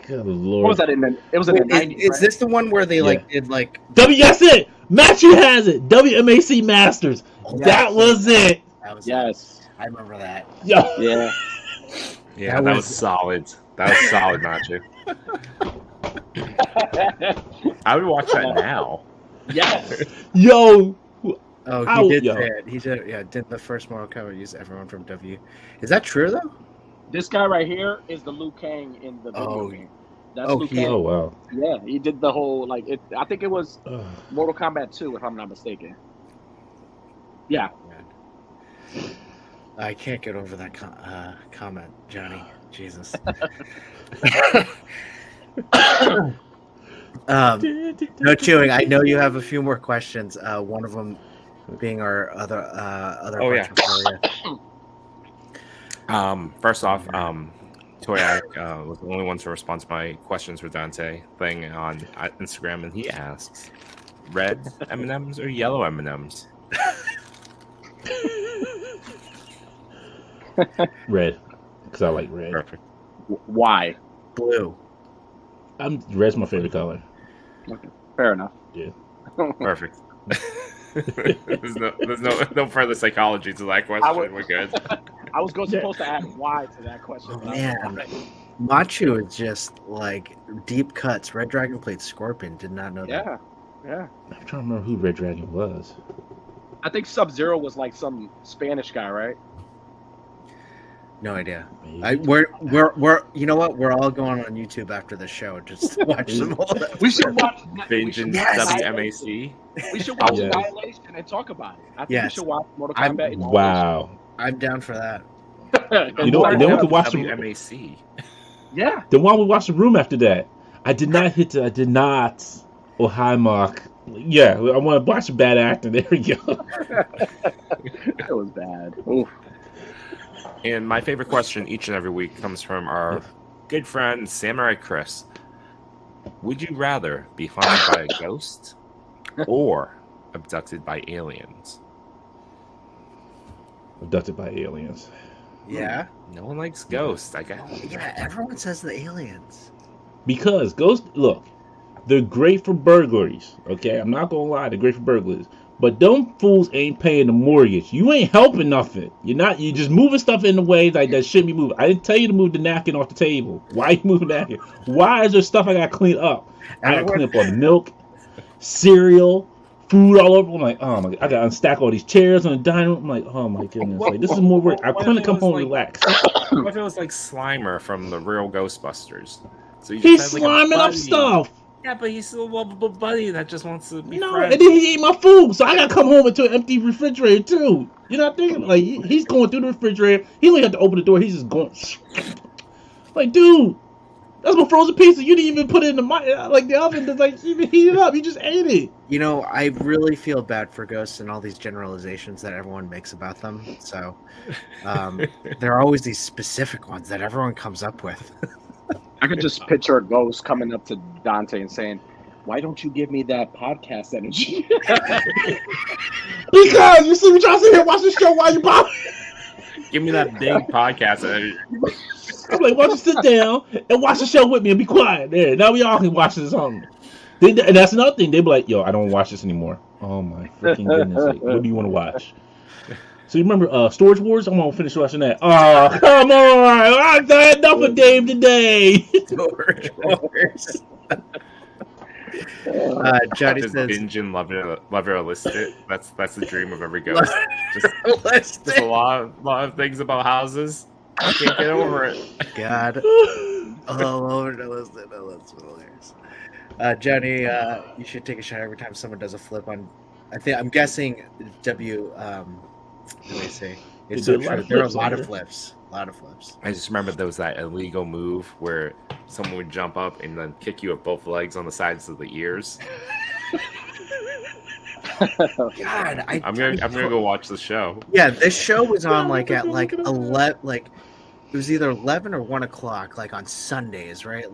Good lord. What was that in the? It was in the 90s. Is this the one where they like did like? That's it. Matthew has it. WMAC Masters. That was it. That was Yes. I remember that. Yo. Yeah. Yeah, that was solid. That was solid, Machu. I would watch that now. Yes. Yo. Oh, Ow, he did yo. say it. He did. Yeah, did the first Mortal Kombat use everyone from W? Is that true though? This guy right here is the Liu Kang in the video Oh, game. That's oh, Liu he- Kang. Oh wow. Yeah, he did the whole like it. I think it was Ugh. Mortal Kombat 2, if I'm not mistaken. Yeah. I can't get over that comment, Johnny. Jesus. No chewing. I know you have a few more questions. One of them being our other Oh, yeah. question for you. First off, Toyak was the only one to respond to my questions for Dante thing on Instagram, and he asks, red M&Ms or yellow M&Ms? Red, because I like red. Perfect. Why? Blue. Red's my favorite color. Fair enough. Perfect. there's no further psychology to that question. We're good. I was supposed to add why to that question. But Man. Machu is just like deep cuts. Red Dragon played Scorpion. Did not know that. Yeah. I'm trying to remember who Red Dragon was. I think Sub-Zero was like some Spanish guy, right? No idea. Maybe. We're you know what? We're all going on YouTube after the show just to watch them all. We should watch. Binge and WMAC. We should watch Yes. Annihilation and talk about it. I think we Yes. should watch Mortal I'm- Kombat. Wow. I'm down for that. You know, and then we could watch the. WMAC. Yeah. Then why don't we watch the room after that? I did not. Oh hi, Mark. Yeah, I want to watch a bad actor. There we go. That was bad. Oof. And my favorite question each and every week comes from our good friend Samurai Chris. Would you rather be haunted by a ghost or abducted by aliens? Abducted by aliens. Yeah. No one likes ghosts, I guess. Yeah. Everyone says the aliens. Because ghost, look, They're great for burglaries. Okay, I'm not gonna lie, they're great for burglaries. But them fools ain't paying the mortgage. You ain't helping nothing. You just moving stuff in the way like that shouldn't be moving. I didn't tell you to move the napkin off the table. Why you moving the napkin? Why is there stuff I gotta clean up? I gotta clean up all the milk, cereal, food all over. I'm like, oh my god, I gotta unstack all these chairs on the dining room. I'm like, oh my goodness, like this is more work. I couldn't come home and relax. What if it was like Slimer from the real Ghostbusters? So you He's just had, like, a sliming up buddy. stuff. Yeah, but he's still a lovable buddy that just wants to be No, friends. and then he ate my food, so I gotta come home into an empty refrigerator too. You know what I'm thinking? Like he's going through the refrigerator. He only had to open the door. He's just going. Like, dude, that's my frozen pizza. You didn't even put it in the oven to like even heat it up. You just ate it. You know, I really feel bad for ghosts and all these generalizations that everyone makes about them. So there are always these specific ones that everyone comes up with. I could just picture a ghost coming up to Dante and saying, "Why don't you give me that podcast energy?" Because you see me trying to sit here and watch the show while you pop. Give me that big podcast. I'm like, why don't you sit down and watch the show with me and be quiet? There, now we all can watch this on. And that's another thing. They be like, yo, I don't watch this anymore. Oh my freaking goodness! Like, what do you want to watch? So you remember Storage Wars? I'm gonna finish watching that. Oh, come on! I've had enough of Dave today. Storage Wars. Johnny just says, binge and love it listed. That's the dream of every ghost. Just a lot of things about houses. I can't get over it. God. All over the list. That's hilarious. Johnny, you should take a shot every time someone does a flip on. I'm guessing let me see. It's so true. There are a lot of flips. A lot of flips. I just remember there was that illegal move where someone would jump up and then kick you with both legs on the sides of the ears. God, I'm gonna go watch the show. Yeah, this show was on at 11, it was either 11 or 1 o'clock, on Sundays, right? It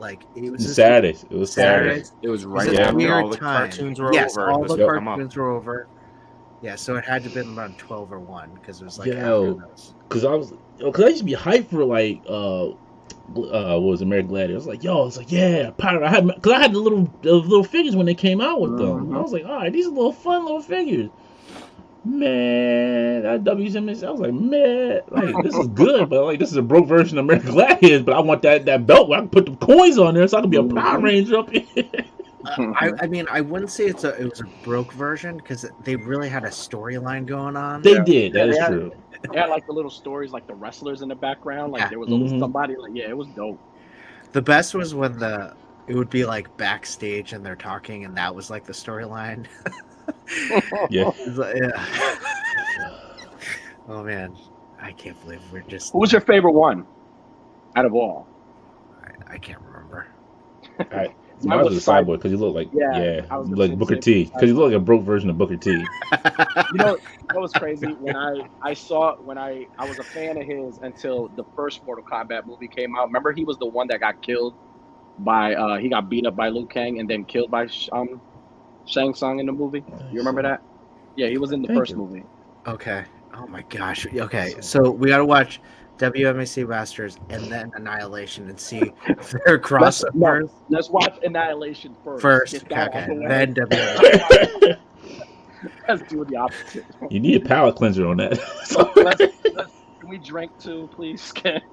was Saturdays. It was Saturdays. It was It right was a after weird all the time. cartoons were Yes, over. all This the would come up. cartoons were over. Yeah, so it had to have been around 12 or 1 because it was after those. Because I used to be hyped for what was it, American Gladiator? I was like, yo, it's like, yeah, pirate. I had the little figures when they came out with them. Mhm. I was like, all right, these are fun little figures. Man, that WMS, I was like, man, this is good, but this is a broke version of American Gladiators. But I want that belt where I can put the coins on there so I can be a Power Ranger up here. I mean, I wouldn't say it was a broke version because they really had a storyline going on. They did. That is true. They had the little stories, the wrestlers in the background. There was always somebody. It was dope. The best was when it would be backstage and they're talking, and that was the storyline. Yeah. Oh man, I can't believe we're just. Who was your favorite one out of all? I can't remember. Mine was the Cyborg because he looked like Booker T. Because he looked like a broke version of Booker T. You know what's crazy? When I was a fan of his until the first Mortal Kombat movie came out. Remember, he was the one that got killed by he got beat up by Liu Kang and then killed by Shang Tsung in the movie. You remember that? Yeah, he was in the first movie. Okay. Oh my gosh. Okay, so we got to watch WMAC Masters and then Annihilation and see if they're crossovers. Let's watch Annihilation first. First, okay. Then WMAC. Let's do the opposite. You need a palate cleanser on that. Can we drink too, please? Get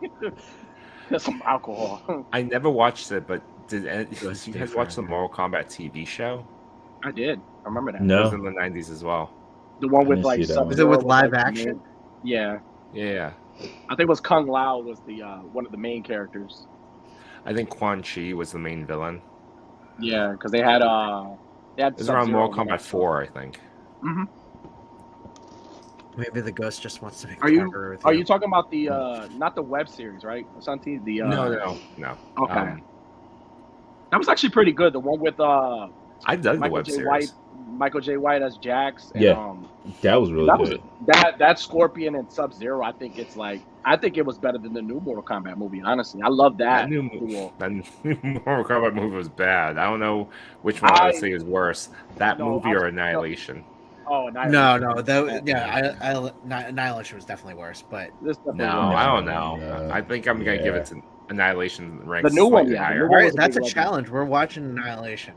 some alcohol. I never watched it, but did you guys watch the Mortal Kombat TV show? I did. I remember that. No. It was in the 90s as well. The one with Is it with live action? Yeah. Yeah. I think it was Kung Lao was the one of the main characters. I think Quan Chi was the main villain. Yeah, because they had it was around Mortal Kombat 4, I think. Mm-hmm. Maybe the ghost just wants to make. Are you talking about the not the web series, right, Santi? The No. Okay. That was actually pretty good. The one with I dug the web series. Michael J. White as Jax. And, yeah, that was really good. That Scorpion and Sub-Zero, I think it was better than the new Mortal Kombat movie. Honestly, I love that. That new Mortal Kombat movie was bad. I don't know which one I would say is worse, that movie or Annihilation. Oh, Annihilation. Annihilation was definitely worse, but I don't know. I think I'm gonna give it to. Annihilation ranks The new one, slightly yeah, the higher. new All one right, was a that's a big legend. challenge. We're watching Annihilation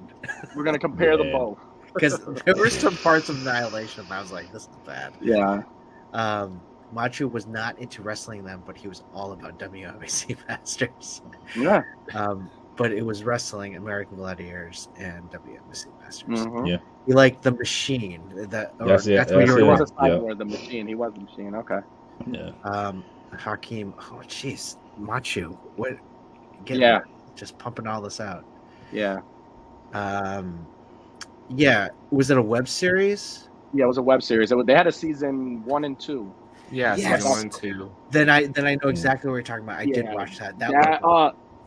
We're gonna compare them Yeah. both. because there were some parts of Annihilation that I was like, "This is bad." Yeah. Machu was not into wrestling then, but he was all about WWC Masters. Yeah. But it was wrestling, American Gladiators, and WWC Masters. Mhm. Yeah. He liked the Machine. That's That's it, what that's you He were. was a Yeah. cyborg, the machine. He was the machine. Okay. Yeah. Hakeem. Oh, jeez, Machu. What? Yeah. Just pumping all this out. Yeah. Yeah. Was it a web series? Yeah, it was a web series. They had a season 1 and 2. Yeah, Yes. season 1 and 2. Then I know exactly what you're talking about. I did Yeah. watch that.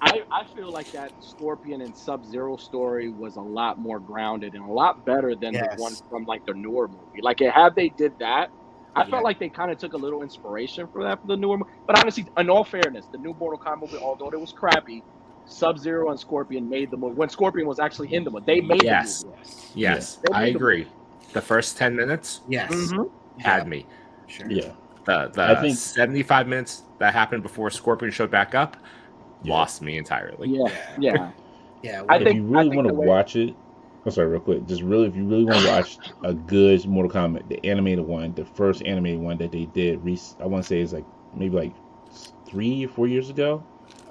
I feel like that Scorpion and Sub-Zero story was a lot more grounded and a lot better than the one from like the newer movie. Like they did that, I felt like they kind of took a little inspiration from that for the newer movie. But honestly, in all fairness, the new Mortal Kombat movie, although it was crappy, Sub-Zero and Scorpion made the movie. When Scorpion was actually in the movie, they made the movie. Yes, They I made the agree. The first 10 minutes Yes. had me. Sure. Yeah. The I think 75 minutes that happened before Scorpion showed back up lost me entirely. Yeah. Yeah. I if think- you really want to the way- watch it, I'm sorry, real quick. If you really want to watch a good Mortal Kombat, the animated one, the first animated one that they did, I want to say it's like maybe like 3 or 4 years ago,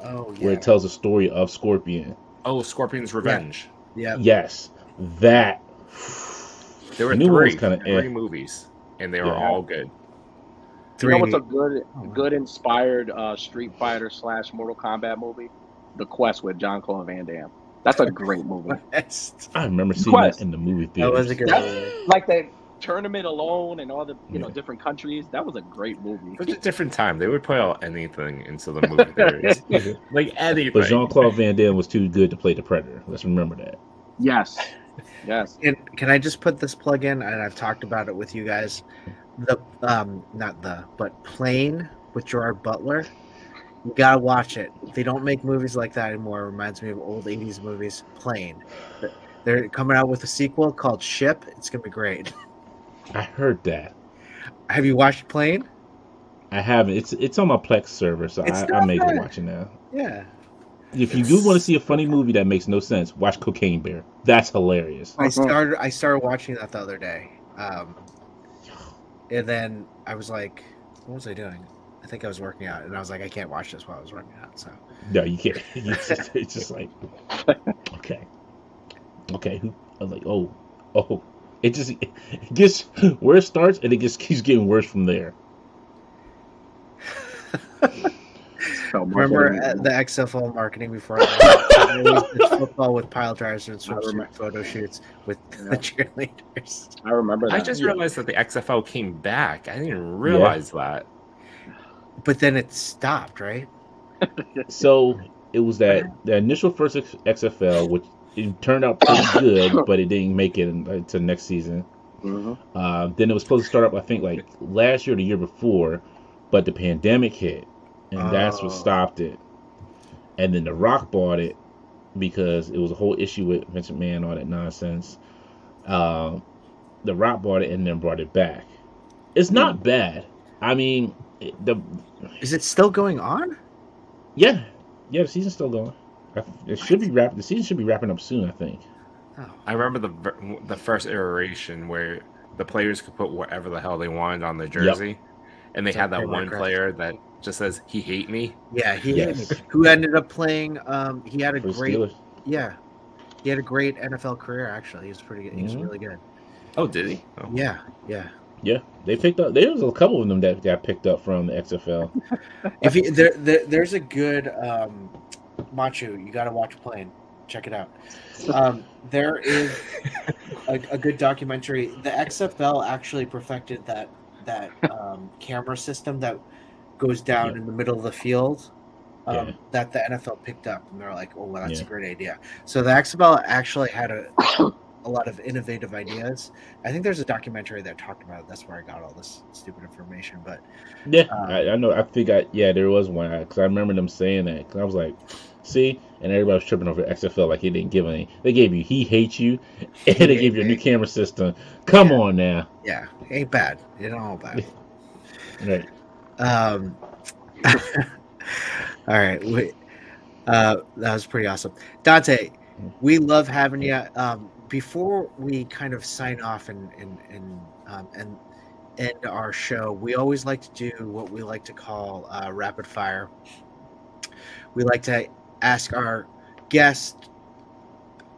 Oh yeah. where it tells a story of Scorpion. Oh, Scorpion's Revenge. Yeah. Yes, that. There were The new one was three kinda movies, and they were Yeah. all good. You know what's a good inspired Street Fighter / Mortal Kombat movie? The Quest with Jean-Claude Van Damme. That's a great movie. I remember seeing Quest. that in the movie That theater. was a good movie. Like the tournament alone and all the different countries. That was a great movie. It was a different time. They would put out anything into the movie theaters. Like anything. But Jean-Claude Van Damme was too good to play the Predator. Let's remember that. Yes. Yes. Can I just put this plug in? And I've talked about it with you guys. But Plane with Gerard Butler. You gotta watch it. They don't make movies like that anymore. It reminds me of old 80s movies. Plane. They're coming out with a sequel called Ship. It's gonna be great. I heard that. Have you watched Plane? I haven't. It's on my Plex server, so I may go watch it now. Yeah. If you do want to see a funny movie that makes no sense, watch Cocaine Bear. That's hilarious. I started watching that the other day. And then I was like, what was I doing? I think I was working out, and I was like, I can't watch this while I was working out. So No, you can't. It's just like, okay. I was like, oh. It gets where it starts, and it just keeps getting worse from there. remember the XFL marketing before it's football with pile drivers and photo shoots with the cheerleaders. I remember that. I just realized that the XFL came back. I didn't realize that. But then it stopped, right? So it was that the initial first XFL, which it turned out pretty good, but it didn't make it until next season. Mm-hmm. Then it was supposed to start up, I think, like last year or the year before, but the pandemic hit, and that's what stopped it. And then The Rock bought it because it was a whole issue with Vince McMahon, all that nonsense. The Rock bought it and then brought it back. It's not bad. I mean, is it still going on? Yeah, the season's still going. It should be wrapped. The season should be wrapping up soon, I think. Oh. I remember the first iteration where the players could put whatever the hell they wanted on their jersey, and they had that one player that just says "He hate me." Yeah, he hate me. Who ended up playing? He had a For great. Steelers. Yeah, he had a great NFL career. Actually, he was pretty good. He was really good. Oh, did he? Oh. Yeah. Yeah, they picked up. There was a couple of them that got picked up from the XFL. There's a good Machu. You got to watch Plane. Check it out. There is a good documentary. The XFL actually perfected that camera system that goes down in the middle of the field. That the NFL picked up, and they're like, "Oh, well, that's a great idea." So the XFL actually had a lot of innovative ideas. I think there's a documentary that talked about it. That's where I got all this stupid information. But I know. I think there was one because I remember them saying that. Because I was like, see, and everybody was tripping over XFL like he didn't give any. They gave you "He Hates You," and they gave you a new camera system. Come on now. Yeah, ain't bad. It ain't all bad. Right. All right. That was pretty awesome, Dante. We love having you. Before we kind of sign off and end our show, we always like to do what we like to call rapid fire. We like to ask our guest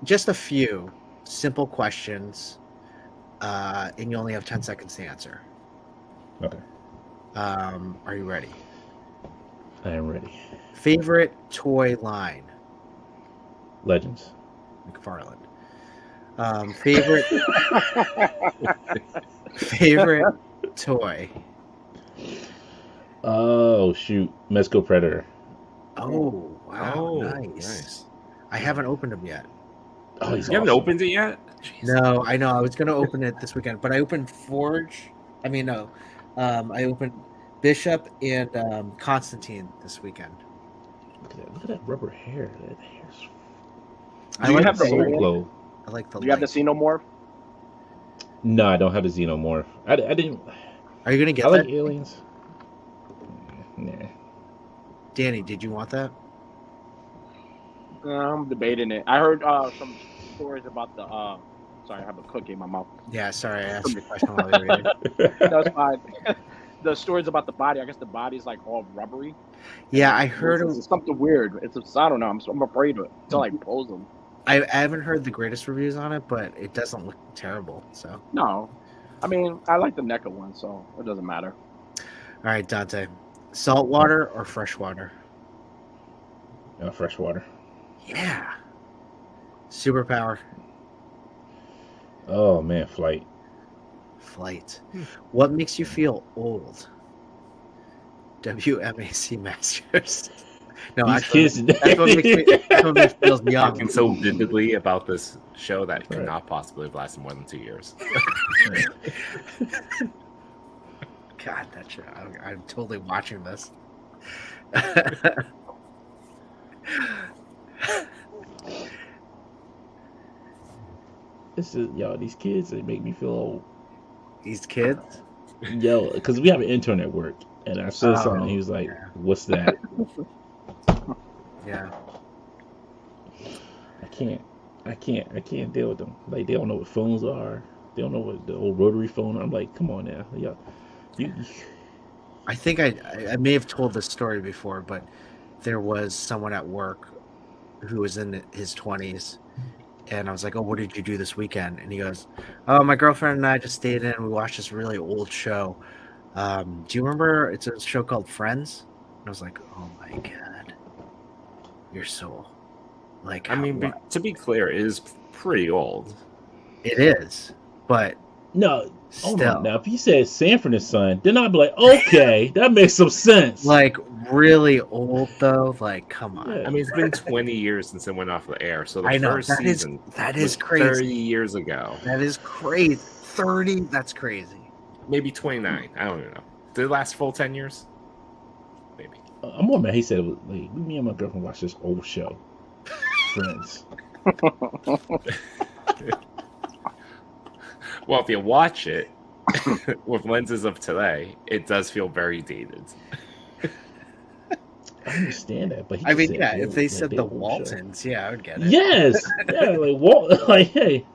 just a few simple questions, and you only have 10 seconds to answer. Okay. Are you ready? I am ready. Favorite toy line? Legends. McFarland. Favorite toy? Oh shoot, Mezco Predator. Oh wow, Oh, nice. I haven't opened them yet. Oh, he's You haven't awesome. opened it yet? Jeez. No, I know. I was gonna open it this weekend, but I opened Forge. I mean, no. I opened Bishop and Constantine this weekend. Look at that rubber hair. That hair's I Do you like have the the light? glow. I like the Do you have the light. Xenomorph? No, I don't have the Xenomorph. I didn't. Are you gonna get I like that? aliens. Nah. Danny, did you want that? I'm debating it. I heard some stories about the. Sorry, I have a cookie in my mouth. Yeah, sorry, I asked you a question while you were reading. That's fine. The stories about the body. I guess the body's like all rubbery. Yeah, I heard. It's something weird. I don't know. I'm afraid of it until I pose them. I haven't heard the greatest reviews on it, but it doesn't look terrible. So, No, I mean I like the NECA one, so it doesn't matter. all right, Dante, salt water or fresh water? Fresh water. Yeah. Superpower. Oh man, flight. Flight. What makes you feel old? WMAC Masters. No, These actually, kids. that's what makes me feel young. Talking so vividly about this show that it could Right. not possibly have lasted more than 2 years. God, that shit. I'm totally watching this. This is these kids. They make me feel old. These kids. Yo, because we have an intern at work, and I said something. And he was like, yeah. "What's that?" Yeah. I can't deal with them. Like they don't know what phones are. They don't know what the old rotary phone. I'm like, come on now, you. I think I may have told this story before, but there was someone at work who was in his 20s, and I was like, "Oh, what did you do this weekend?" And he goes, "Oh, my girlfriend and I just stayed in. We watched this really old show. Do you remember? It's a show called Friends." And I was like, "Oh my god, you're so like." I mean, to be clear, it is pretty old. it is, but No, hold still, on. Now, if you said Sanford and Son, then I'd be like, okay, that makes some sense. like really old though. Like, come on. Yeah. I mean, it's been 20 years since it went off the air. So the I know first that is season that was is crazy. 30 years ago. That is crazy. 30. That's crazy. Maybe 29. I don't even know. Did it last full 10 years? Maybe. I'm more mad. He said, it was, like, me and my girlfriend watched this old show, Friends. Well, if you watch it with lenses of today, it does feel very dated. I understand that, but he I mean, said yeah, old, if they like, said big the old show. Waltons, yeah, I would get it. Yes, yeah, like Walt, like hey,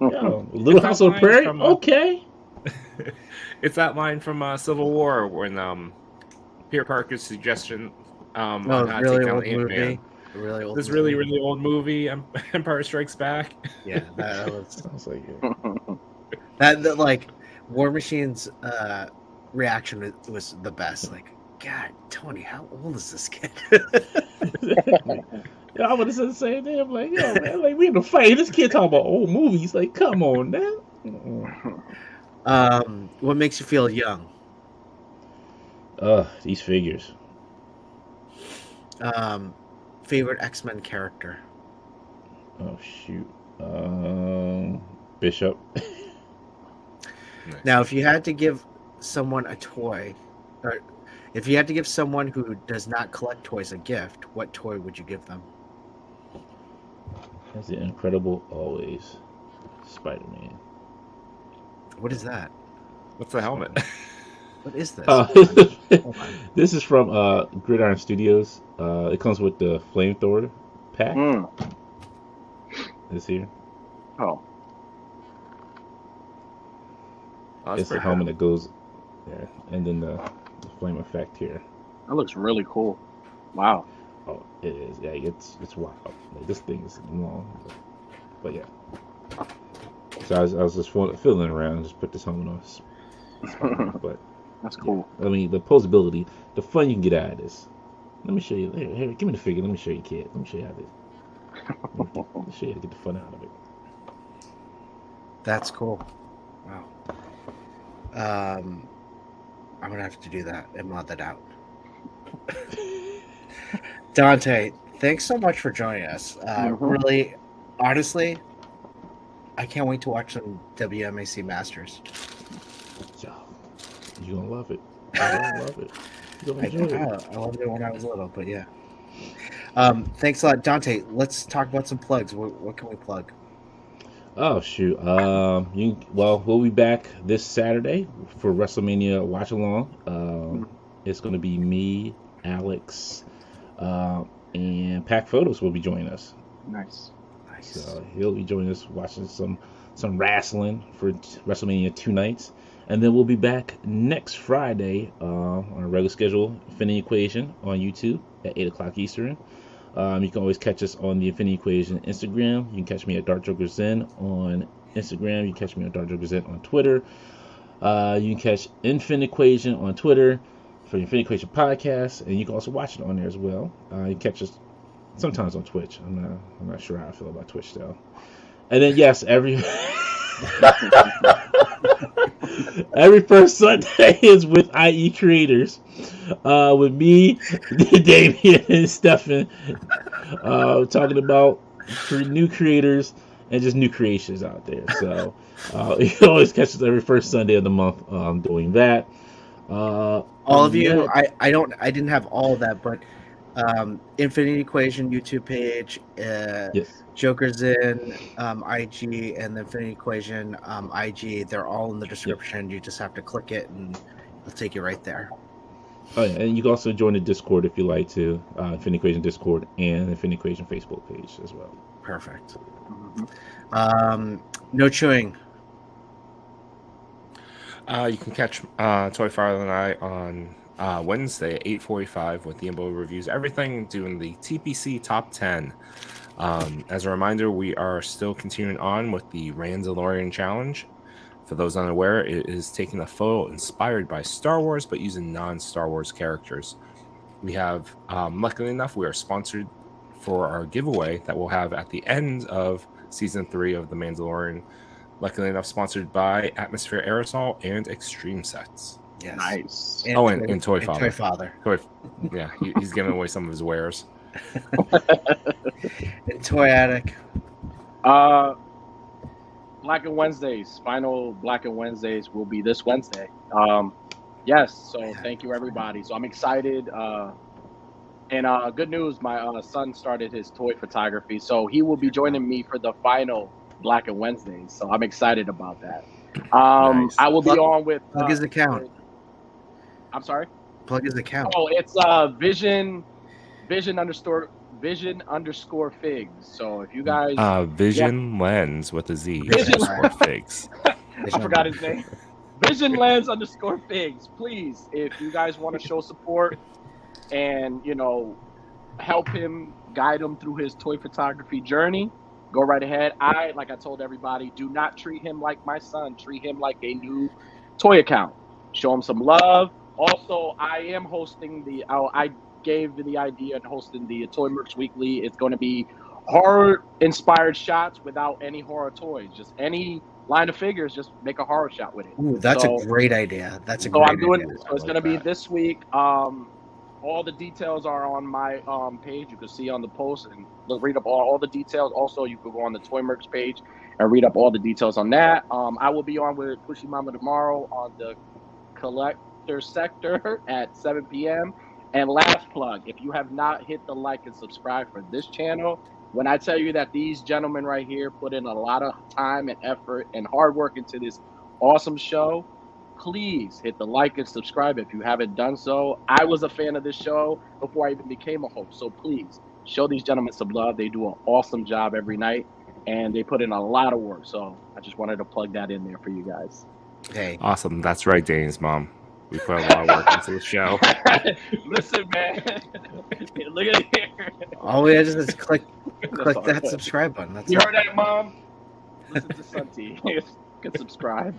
yo, Little House on the Prairie, okay. It's that line from Civil War when Peter Parker's suggestion on No, how to really take down old Ant-Man. movie. Really old. This movie. really old movie, Empire Strikes Back. Yeah, that was I was like, yeah. that like War Machine's reaction was the best. Like, God, Tony, how old is this kid? Yeah, I would have said the same thing. I'm like, yo, man, like we in a fight. This kid talking about old movies. Like, come on now. What makes you feel young? These figures. Favorite X-Men character? Oh shoot. Bishop. Now, if you had to give someone a toy, or if you had to give someone who does not collect toys a gift, what toy would you give them? Has the incredible always Spider-Man. What is that? What's the helmet? What is this? Hold on. This is from Gridiron Studios. It comes with the flamethrower pack. This here. Oh, That's It's a pretty helmet that goes there, and then the flame effect here. that looks really cool. Wow. Oh, it is. Yeah, it's wild. Like, this thing is long, but yeah. So I was just fiddling around and just put this helmet on. But That's cool. I mean, the posability, the fun you can get out of this. Let me show you. Here, give me the figure. Let me show you, kid. Let me show you how this. Let me show you how to get the fun out of it. That's cool. Wow. I'm gonna have to do that and mod that out. Dante, thanks so much for joining us. Really, honestly, I can't wait to watch some WMAC Masters. So, you're gonna love it. You're gonna love it. You're gonna enjoy it. I loved it when I was little, but yeah. Thanks a lot, Dante. Let's talk about some plugs. What can we plug? Oh shoot. We'll be back this Saturday for WrestleMania watch along. It's gonna be me, Alex, and Pack Photos will be joining us. Nice. So he'll be joining us watching some wrestling for WrestleMania 2 nights, and then we'll be back next Friday on a regular schedule, Infinity Equation on YouTube at 8 o'clock Eastern. You can always catch us on the Infinity Equation Instagram. You can catch me at Dark Joker Zen on Instagram. You can catch me at Dark Joker Zen on Twitter. You can catch Infinite Equation on Twitter for the Infinite Equation podcast, and you can also watch it on there as well. You can catch us sometimes on Twitch. I'm not sure how I feel about Twitch though. And then yes, every first Sunday is with IE Creators, with me, Damian, and Stefan, talking about new creators and just new creations out there. So you can always catch us every first Sunday of the month doing that. All of you, I didn't have all of that, but Infinity Equation YouTube page, yes. Joker's in IG, and the Infinity Equation IG. They're all in the description. You just have to click it, and it'll take you right there. Oh yeah, and you can also join the Discord if you like to. Infinity Equation Discord and Infinity Equation Facebook page as well. Perfect. No chewing. You can catch Toy Father and I on Wednesday at 8:45 with the Imbo reviews everything, doing the TPC Top 10. As a reminder, we are still continuing on with the Randalorian Challenge. For those unaware, it is taking a photo inspired by Star Wars, but using non-Star Wars characters. We have, luckily enough, we are sponsored for our giveaway that we'll have at the end of Season 3 of The Mandalorian. Luckily enough, sponsored by Atmosphere Aerosol and Extreme Sets. Yes. Nice. And Toy Father. Toy Father. Yeah, he's giving away some of his wares. And Toy Attic. Black and Wednesdays. Final Black and Wednesdays will be this Wednesday. Yes. So thank you everybody. So I'm excited. And good news, my son started his toy photography, so he will be joining me for the final Black and Wednesdays. So I'm excited about that. Nice. I will be on with plug his account. I'm sorry. Plug his account. Oh, it's vision underscore figs. So if you guys Vision Lens with a Z Vision underscore figs. I forgot his name. Vision Lens underscore figs. Please, if you guys want to show support and help him, guide him through his toy photography journey, go right ahead. Like I told everybody, do not treat him like my son. Treat him like a new toy account. Show him some love. Also, I am hosting I gave the idea and hosting the Toy Mercs Weekly. It's going to be horror-inspired shots without any horror toys. Just any line of figures, just make a horror shot with it. Ooh, that's a great idea. That's a great idea. So it's going to be this week. All the details are on my page. You can see on the post and read up all the details. Also, you can go on the Toy Mercs page and read up all the details on that. I will be on with Pushy Mama tomorrow on the Collector Sector at 7 p.m. And last plug, if you have not hit the like and subscribe for this channel, when I tell you that these gentlemen right here put in a lot of time and effort and hard work into this awesome show, please hit the like and subscribe if you haven't done so. I was a fan of this show before I even became a host, so please show these gentlemen some love. They do an awesome job every night, and they put in a lot of work. So I just wanted to plug that in there for you guys. Hey, Awesome. That's right, Dane's mom. We put a lot of work into the show. Listen, man. Look at it here. all we have to do is click That's all that right. subscribe button. That's You it. heard that, Mom? Listen to Sunty. You can subscribe.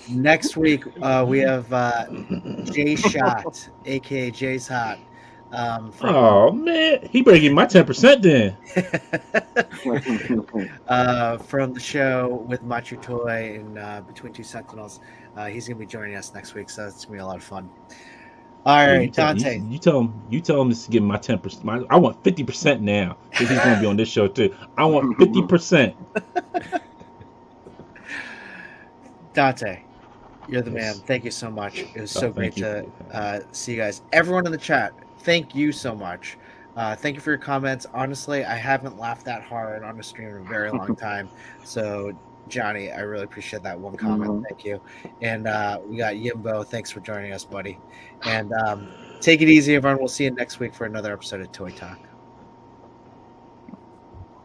Next week, we have Jay Shot, aka Jay's Hot. From Oh man, he better get my 10% then. from the show with Machu Toy and Between Two Sentinels. He's gonna be joining us next week, so it's gonna be a lot of fun. All Yeah, right, Dante. You tell him to give my 10%. I want 50% now because he's going to be on this show too. I want 50%. Dante, you're the man. Yes. Thank you so much. It was so great thank you. to see you guys. Everyone in the chat, thank you so much. Thank you for your comments. Honestly, I haven't laughed that hard on a stream in a very long time. So, Johnny, I really appreciate that one comment. Thank you. And we got Yimbo. Thanks for joining us, buddy. And take it easy, everyone. We'll see you next week for another episode of Toy Talk.